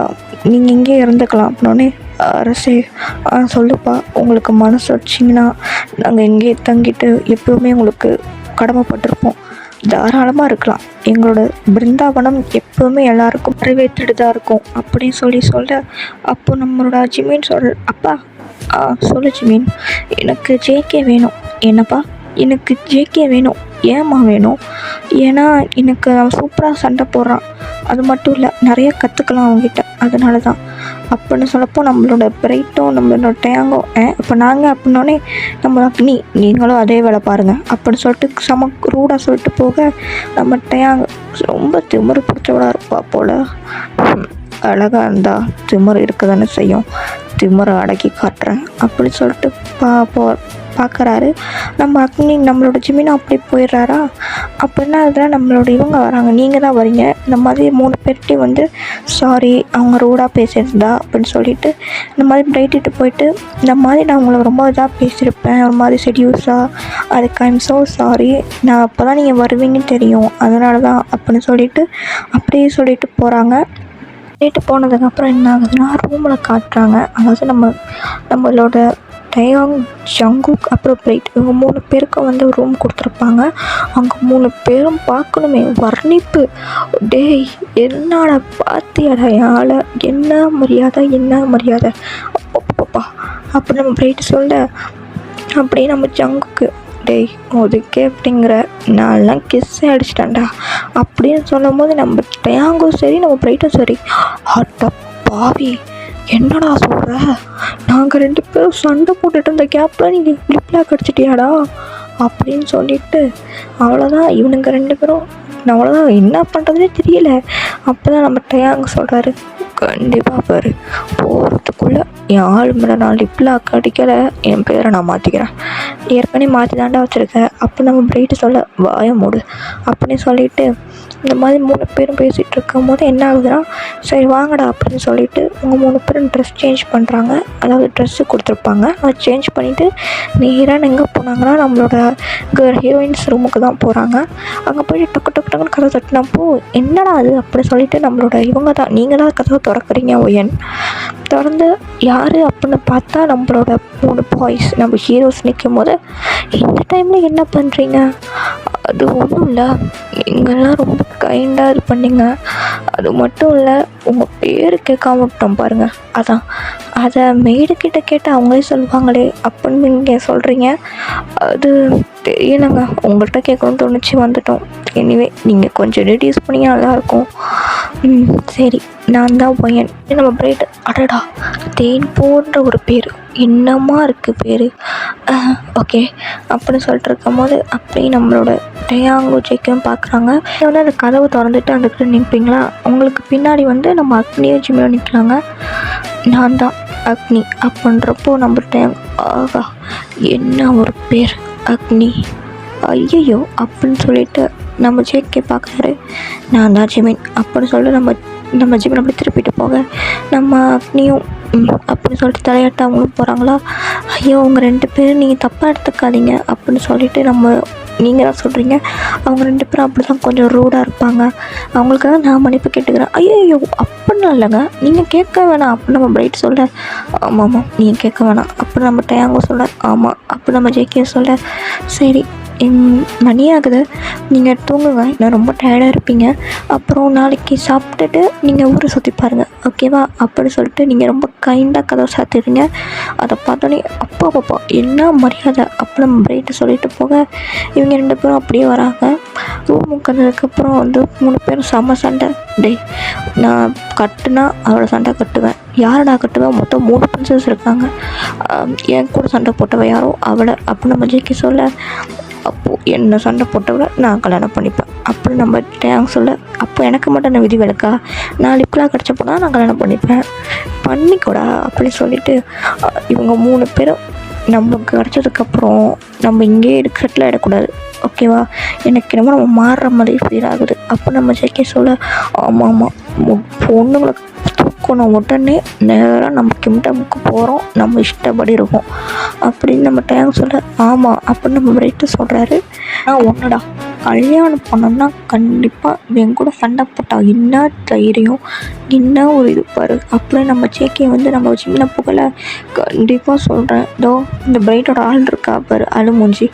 நீங்கள் இங்கே இருந்துக்கலாம் அப்படின்னோடனே அரசே சொல்லுப்பா, உங்களுக்கு மனசு வச்சிங்கன்னா நாங்கள் இங்கே தங்கிட்டு எப்போவுமே உங்களுக்கு கடமைப்பட்டிருப்போம், தாராளமாக இருக்கலாம், எங்களோட பிருந்தாவனம் எப்போவுமே எல்லாருக்கும் வரவேற்றுட்டு தான் இருக்கும் அப்படின்னு சொல்ல அப்போ நம்மளோட ஜிமின் அப்பா சொல்லு ஜிமின், எனக்கு ஜேகே வேணும். என்னப்பா எனக்கு ஜேகே வேணும், ஏம்மா வேணும், ஏன்னா எனக்கு அவன் சூப்பராக சண்டை போடுறான், அது மட்டும் இல்லை நிறைய கற்றுக்கலாம் அவங்ககிட்ட, அதனால தான் அப்படின்னு சொல்லப்போ நம்மளோட பிரைட்டும் நம்மளோட டேங்கும் இப்போ நாங்கள் அப்படின்னோடனே நம்ம நீங்களும் அதே வேலை பாருங்கள் அப்படின்னு சொல்லிட்டு செம ரூடாக சொல்லிட்டு போக நம்ம டேங் ரொம்ப திமிரு பிடிச்சவளாக இருப்பா போல். அழகாக இருந்தால் திமிரு இருக்க தானே செய்யும், திமிரை அடக்கி காட்டுறேன் அப்படி சொல்லிட்டு பார்க்குறாரு. நம்ம அக்னி நம்மளோட ஜிமினா அப்படி போயிடுறாரா. அப்படின்னா அதில் நம்மளோட இவங்க வராங்க, நீங்கள் தான் வரீங்க, இந்த மாதிரி 3 பேர்கிட்டே வந்து சாரி அவங்க ரூடாக பேசியிருந்தா அப்படின்னு சொல்லிட்டு இந்த மாதிரி பிரைட்டிட்டு போயிட்டு இந்த மாதிரி நான் உங்களை ரொம்ப இதாக பேசியிருப்பேன், ஒரு மாதிரி செடியூஸாக, அதுக்கு ஐம் ஸோ சாரி, நான் அப்போ தான் நீங்கள் வருவீங்கன்னு தெரியும், அதனால தான் அப்படின்னு சொல்லிட்டு அப்படியே சொல்லிட்டு போகிறாங்க. சொல்லிட்டு போனதுக்கப்புறம் என்ன ஆகுதுன்னா ரூமில் காட்டுறாங்க. அதாவது நம்மளோட டயாங், ஜங்குக் அப்புறம் பிரைட் இவங்க 3 பேருக்கும் வந்து ரூம் கொடுத்துருப்பாங்க. அவங்க 3 பேரும் பார்க்கணுமே வர்ணிப்பு. டேய் என்னடா பார்த்தியாடா யாழை, என்ன மரியாதை அப்பப்பா அப்படி நம்ம பிரைட் சொல்ல, அப்படியே நம்ம ஜங்குக்கு டேய் ஒதுக்கே அப்படிங்கிற நான்லாம் கிஸ்ஸே அடிச்சிட்டேன்டா அப்படின்னு சொல்லும் போது நம்ம டயாங்கும் சரி நம்ம பிரைட்டும் சரி, அட பாவி என்னடா சொல்கிற, நாங்கள் 2 பேரும் சண்டை போட்டுட்டு இருந்த கேப்பில் நீங்கள் லிப்லாக் கடிச்சிட்டியாடா அப்படின்னு சொல்லிட்டு அவ்வளோதான் இவனுங்க 2 பேரும் அவ்வளோதான் என்ன பண்ணுறதுனே தெரியல. அப்போ தான் நம்ம டயாங்க சொல்கிறாரு, கண்டிப்பாக பாரு போகிறதுக்குள்ளே என் ஆள் மேலே நான் லிப்லாக் அடிக்கலை, என் பேரை நான் மாற்றிக்கிறேன், ஏற்கனவே மாற்றி தாண்டா வச்சுருக்கேன். அப்போ நம்ம பிரைட்டு சொல்ல வாய மூடு அப்படின்னு சொல்லிட்டு இந்த மாதிரி 3 பேரும் பேசிகிட்டு இருக்கும் போது என்ன ஆகுதுன்னா சரி வாங்கடா அப்படின்னு சொல்லிட்டு அவங்க 3 பேரும் ட்ரெஸ் சேஞ்ச் பண்ணுறாங்க. அதாவது ட்ரெஸ்ஸு கொடுத்துருப்பாங்க, அதை சேஞ்ச் பண்ணிவிட்டு நேராக எங்கே போனாங்கன்னா நம்மளோட ஹீரோயின்ஸ் ரூமுக்கு தான் போகிறாங்க. அங்கே போய் டக்குன்னு கதவை தட்டினப்போ என்னடா அது அப்படின்னு சொல்லிட்டு நம்மளோட இவங்க தான், நீங்கள் தான் கதவை திறக்கிறீங்க ஒயன் திறந்து யார் அப்படின்னு பார்த்தா நம்மளோட 3 பாய்ஸ் நம்ம ஹீரோஸ் நிற்கும் போது இந்த டைமில் என்ன பண்ணுறீங்க, அது ஒன்றும் இல்லை நீங்கள்லாம் ரொம்ப கைண்டாக இது பண்ணிங்க, அது மட்டும் இல்லை உங்கள் பேர் கேட்காம விட்டோம் பாருங்கள், அதான் அதை மெய்டுக்கிட்ட கேட்டு அவங்களே சொல்லுவாங்களே அப்படின்னு நீங்கள் சொல்கிறீங்க, அது தெரியலைங்க உங்கள்கிட்ட கேட்கணும்னு தோணுச்சு வந்துட்டோம், எனிவே நீங்கள் கொஞ்சம் ரெடியூஸ் பண்ணிங்க நல்லாயிருக்கும். சரி நான் தான் பையன் நம்ம பிரைட், அடடா தேன் போன்ற ஒரு பேர் என்னமா இருக்குது பேர், ஓகே அப்படின்னு சொல்லிட்டு இருக்கும் போது அப்படியே நம்மளோட டயாங்கோ ஜெய்க்கும் பார்க்குறாங்க. வந்து அந்த கதவை திறந்துட்டு அந்த கிட்ட நிற்பீங்களா, உங்களுக்கு பின்னாடி வந்து நம்ம அக்னியோ ஜிம்மியோ நிற்கலாங்க, நான் தான் அக்னி அப்படின்றப்போ நம்ம டயாங் ஆகா என்ன ஒரு பேர் அக்னி, ஐயையோ அப்படின்னு சொல்லிட்டு நம்ம ஜேகே பார்க்குறாரு, நான் தான் ஜிமின் அப்படின்னு சொல்லிட்டு நம்ம ஜிமின் அப்படி திருப்பிட்டு போக நம்ம அக்னியும் அப்படின்னு சொல்லிட்டு தலையாட்ட அவங்களும் போகிறாங்களா. ஐயோ அவங்க 2 பேரும் நீங்கள் தப்பாக எடுத்துக்காதீங்க அப்படின்னு சொல்லிட்டு நீங்கள் தான் சொல்கிறீங்க, அவங்க 2 பேரும் அப்படி தான் கொஞ்சம் ரூடாக இருப்பாங்க, அவங்களுக்காக நான் மன்னிப்பு கேட்டுக்கிறேன். ஐயோ அப்படின்னா இல்லைங்க நீங்கள் கேட்க வேணாம் அப்படின்னு நம்ம பிரைட் சொல்ல, ஆமாம் நீங்கள் கேட்க வேணாம் அப்படின்னு நம்ம டயாங்கோ சொல்ல, ஆமாம் அப்போ நம்ம ஜேகே சொல்ல, சரி மணி ஆகுது நீங்கள் தூங்குங்க, நான் ரொம்ப டயர்டாக இருப்பீங்க, அப்புறம் நாளைக்கு சாப்பிட்டுட்டு நீங்கள் ஊரை சுற்றி பாருங்கள் ஓகேவா அப்படி சொல்லிட்டு நீங்கள் ரொம்ப கைண்டாக கதவை சாத்திடுங்க. அதை பார்த்தோன்னே அப்பா என்ன மரியாதை அப்போ நம்ம பிரைட்டு சொல்லிட்டு போக இவங்க 2 பேரும் அப்படியே வராங்க. ரூமுக்கு வந்ததுக்கப்புறம் வந்து 3 பேரும் செம்ம சண்டை. டேய் நான் கட்டுனா அவளை சண்டை கட்டுவேன், யாரடா கட்டுவேன், மொத்தம் 3 பிரின்சஸ் இருக்காங்க, என் கூட சண்டை போட்டவ யாரோ அவளை அப்படின்னு நம்ம ஜெயிக்க சொல்ல, அப்போது என்ன சண்டை போட்டவளை நான் கல்யாணம் பண்ணிப்பேன் அப்படின்னு நம்ம டேங் சொல்ல, அப்போ எனக்கு மட்டும் என்ன விதி விலக்கா, நான் லிப்லாக் கிடச்ச போனால் நான் கல்யாணம் பண்ணிக்கூடா அப்படின்னு சொல்லிட்டு இவங்க 3 பேரும் நமக்கு கிடச்சதுக்கப்புறம் நம்ம இங்கே செட்டில் ஆகிடக்கூடாது ஓகேவா, எனக்கு என்னமோ நம்ம மாறுற மாதிரி ஃபீல் ஆகுது அப்போ நம்ம ஜெயிக்க சொல்ல, ஆமாம் பொண்ணுங்களை தூக்கணும் உடனே நேராக நம்ம கிம்டமுக்கு போகிறோம், நம்ம இஷ்டப்படி இருக்கும் அப்படின்னு நம்ம டேங் சொல்ல, ஆமாம் அப்படின்னு நம்ம பிரைட்டு சொல்கிறாரு. ஒன்றுடா கல்யாணம் பண்ணோம்னா கண்டிப்பாக என் கூட சண்டை போட்டால் என்ன தைரியம் என்ன ஒரு இது பாரு அப்படியே நம்ம ஜேகே வந்து நம்ம சின்ன புகழ கண்டிப்பாக சொல்கிறேன். இதோ இந்த பிரைட்டோட ஆள் இருக்கா பாரு அழுமூஞ்சி,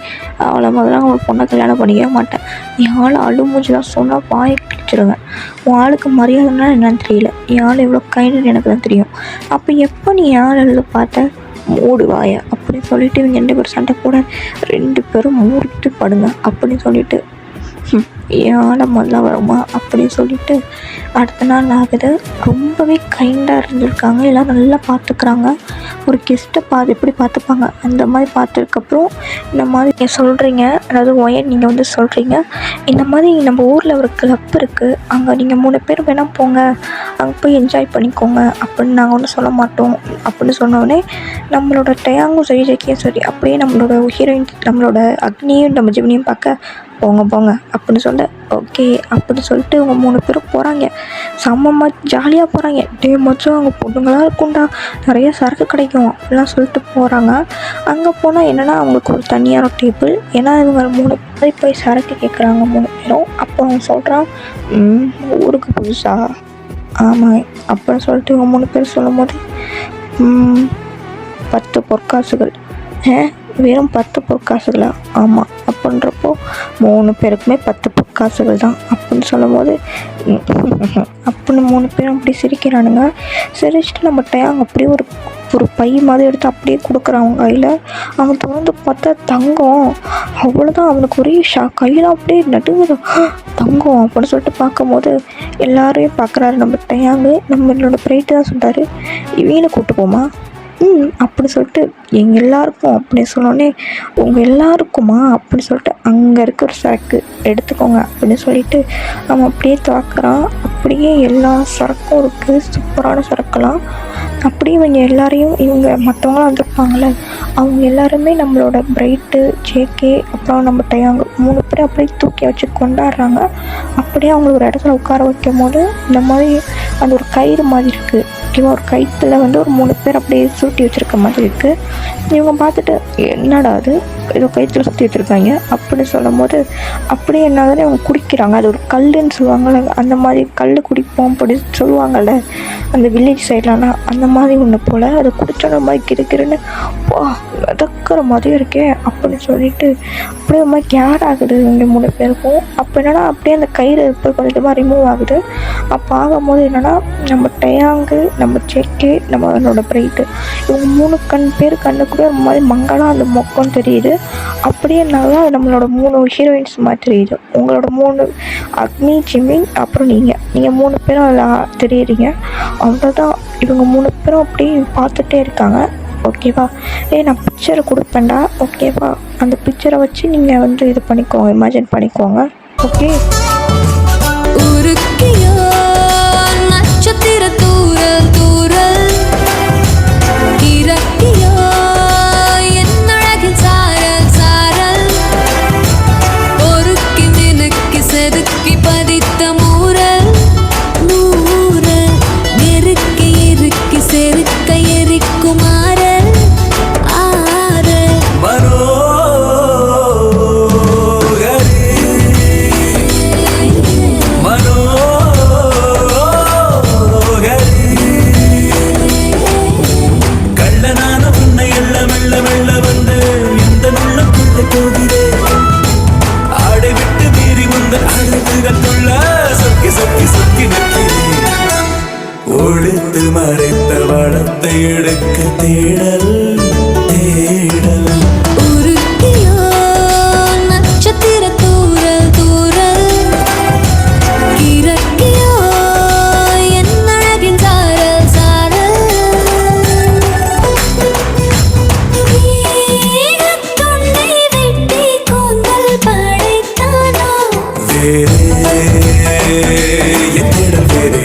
அவளை முதல்ல அவளை பொண்ணை கல்யாணம் பண்ணிக்கவே மாட்டேன், என் ஆள் அழுமூஞ்சி தான் சொன்னால் வாயை கிழிச்சிடுவேன், உன் ஆளுக்கு மரியாதைன்னா என்னன்னு தெரியல, என் ஆள் எவ்வளோ கைன்னு எனக்கு தான் தெரியும், அப்போ எப்போ நீ என் ஆள் எழுத பார்த்த மூடு வாய அப்படின்னு சொல்லிட்டு இவங்க 2 பேரும் சண்டை போட 2 பேரும் மூடிட்டு படுங்க அப்படின்னு சொல்லிட்டு என் ஆழமெல்லாம் வருமா அப்படின்னு சொல்லிட்டு அடுத்த நாள் ஆகுது. ரொம்பவே கைண்டாக இருந்திருக்காங்க, எல்லாம் நல்லா பார்த்துக்குறாங்க. ஒரு கெஸ்ட்டை எப்படி பார்த்துப்பாங்க அந்த மாதிரி பார்த்ததுக்கப்புறம் இந்த மாதிரி நீங்கள் சொல்கிறீங்க, அதாவது ஒயன் நீங்கள் வந்து சொல்கிறீங்க, இந்த மாதிரி நம்ம ஊரில் ஒரு கிளப் இருக்குது, அங்கே நீங்கள் 3 பேர் வேணால் போங்க, அங்கே போய் என்ஜாய் பண்ணிக்கோங்க அப்படின்னு நாங்கள் ஒன்றும் சொல்ல மாட்டோம் அப்படின்னு சொன்னோடனே நம்மளோட டயாங்கும் சரி ஜெக்கியும் சரி அப்படியே நம்மளோட ஹீரோயின் நம்மளோட அக்னியும் நம்ம ஜெமினியும் பார்க்க போங்க போங்க அப்படின்னு சொல்ல ஓகே அப்படின்னு சொல்லிட்டு இவங்க 3 பேரும் போகிறாங்க. செம்ம ஜாலியாக போகிறாங்க. டே மச்சும் அங்கே பொண்ணுங்களாக இருக்கும்டா, நிறைய சரக்கு கிடைக்கும் அப்படிலாம் சொல்லிட்டு போகிறாங்க. அங்கே போனால் என்னென்னா அவங்களுக்கு ஒரு தனியான டேபிள், ஏன்னா இவங்க 3 பேர் போய் சரக்கு கேட்குறாங்க 3 பேரும். அப்போ அவங்க சொல்கிறான், ஊருக்கு புதுசா? ஆமாம் அப்படின்னு சொல்லிட்டு இவங்க 3 பேர் சொல்லும் போது 10 பொற்காசுகள். வெறும் 10 பொற்காசுகளா? ஆமாம் அப்படின்றப்போ 3 பேருக்குமே 10 பொற்காசுகள் தான் அப்படின்னு சொல்லும் போது அப்படின்னு 3 பேரும் அப்படி சிரிக்கிறானுங்க. சிரிச்சுட்டு நம்ம டயாங் அப்படியே ஒரு பை மாதிரி எடுத்து அப்படியே கொடுக்குறான் அவங்க கையில். அவன் திறந்து பார்த்தா தங்கம். அவ்வளோதான், அவனுக்கு ஒரே கையில் அப்படியே நடுங்குது. தங்கம் அப்படின்னு சொல்லிட்டு பார்க்கும்போது எல்லாரையும் பார்க்குறாரு நம்ம டயாங்கு. நம்மளோட பிரைட்டு தான் சொல்கிறாரு, இவனை கூப்பிட்டு போமா அப்படி சொல்லிட்டு எங்கள் எல்லாருக்கும் அப்படின்னு சொன்னோடனே உங்கள் எல்லாருக்குமா அப்படின்னு சொல்லிட்டு அங்கே இருக்க ஒரு சரக்கு எடுத்துக்கோங்க அப்படின்னு சொல்லிட்டு அவன் அப்படியே தாக்குறான். அப்படியே எல்லா சரக்கும் இருக்குது, சூப்பரான சரக்குலாம். அப்படியே இவங்க எல்லாரையும் இவங்க மற்றவங்களாம் வந்திருப்பாங்களே அவங்க எல்லாருமே நம்மளோட பிரைட்டு ஜேகே அப்புறம் நம்ம டயாங் 3 பேரும் அப்படியே தூக்கி வச்சு கொண்டாடுறாங்க. அப்படியே அவங்கள ஒரு இடத்துல உட்கார வைக்கும் போது இந்த மாதிரி அந்த ஒரு கயிறு மாதிரி இருக்குது ஓகேவா, ஒரு கயிற்றுல வந்து ஒரு 3 பேர் அப்படியே சுருட்டி வச்சுருக்க மாதிரி இருக்குது. இவங்க பார்த்துட்டு என்னடா அது ஏதோ கயிற்றுல சுற்றி வச்சுருக்காங்க அப்படின்னு சொல்லும் போது அப்படியே என்னாவது அவங்க குடிக்கிறாங்க. அது ஒரு கல்லுன்னு சொல்லுவாங்கள்ல, அந்த மாதிரி கல் குடிப்போம் அப்படி சொல்லுவாங்கள்ல அந்த வில்லேஜ் சைட்லலாம், அந்த மாதிரி ஒன்று போல் அதை குடிச்சோட மாதிரி கிருக்கிருன்னு மிதக்கிற மாதிரி இருக்கே அப்படின்னு சொல்லிட்டு அப்படியே ஒரு மாதிரி கேர் ஆகுது இவங்க 3 பேருக்கும். அப்போ என்னென்னா அப்படியே அந்த கயிறு இப்போ கொஞ்சமாக ரிமூவ் ஆகுது. அப்போ ஆகும்போது என்னென்னா நம்ம டயாங்கு நம்ம ஜெக்கே நம்மளோட பிரைட்டு இவங்க 3 பேர் கண்ணுக்குள்ளே ஒரு மாதிரி மங்களாக அந்த மொக்கம் தெரியுது. அப்படியே நல்லா நம்மளோட 3 ஹீரோயின்ஸ் மாதிரி தெரியுது. உங்களோட 3 அக்னி ஜிமின் அப்புறம் நீங்கள் 3 பேரும் அதில் தெரியுறீங்க. அவ்வளோதான், இவங்க 3 பேரும் அப்படியே பார்த்துட்டே இருக்காங்க ஓகேவா. நான் பிக்சரை கொடுப்பேன்டா ஓகேவா, அந்த பிக்சரை வச்சு நீங்கள் வந்து இது பண்ணிக்கோங்க, இமேஜின் பண்ணிக்கோங்க ஓகே. நட்சத்திர தூரல் தூரல் இறக்கியோ என் அழகின் சாரல் சாரல் ஒருக்கி மினுக்கி செதுக்கி பதித்த மூரல் மூரல் நெருக்கி இறுக்கி செருக்க எரிக்குமாறல் ஆறல் ஒழித்து மறைத்த வளத்தை எடுக்க தேடல் தேடல் நட்சத்திர தூரல் தூரல் இறக்கியோ என் அழகின் சாரல் சாரல் தொண்டை வெட்டி கூந்தல் படைத்தானோ வேறே என் தேடல் வேறே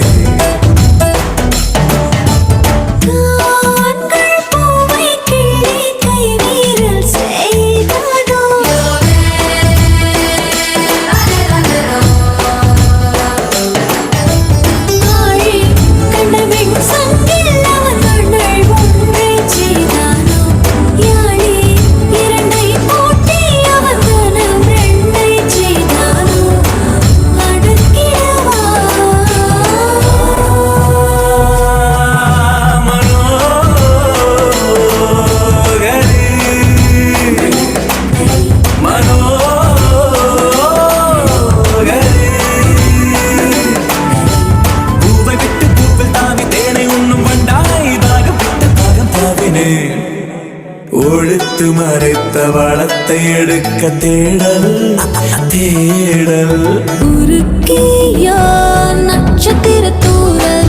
எடுத்த வளத்தை எடுக்க தேடல் தேடல் உருக்கிய நட்சத்திர தூரல்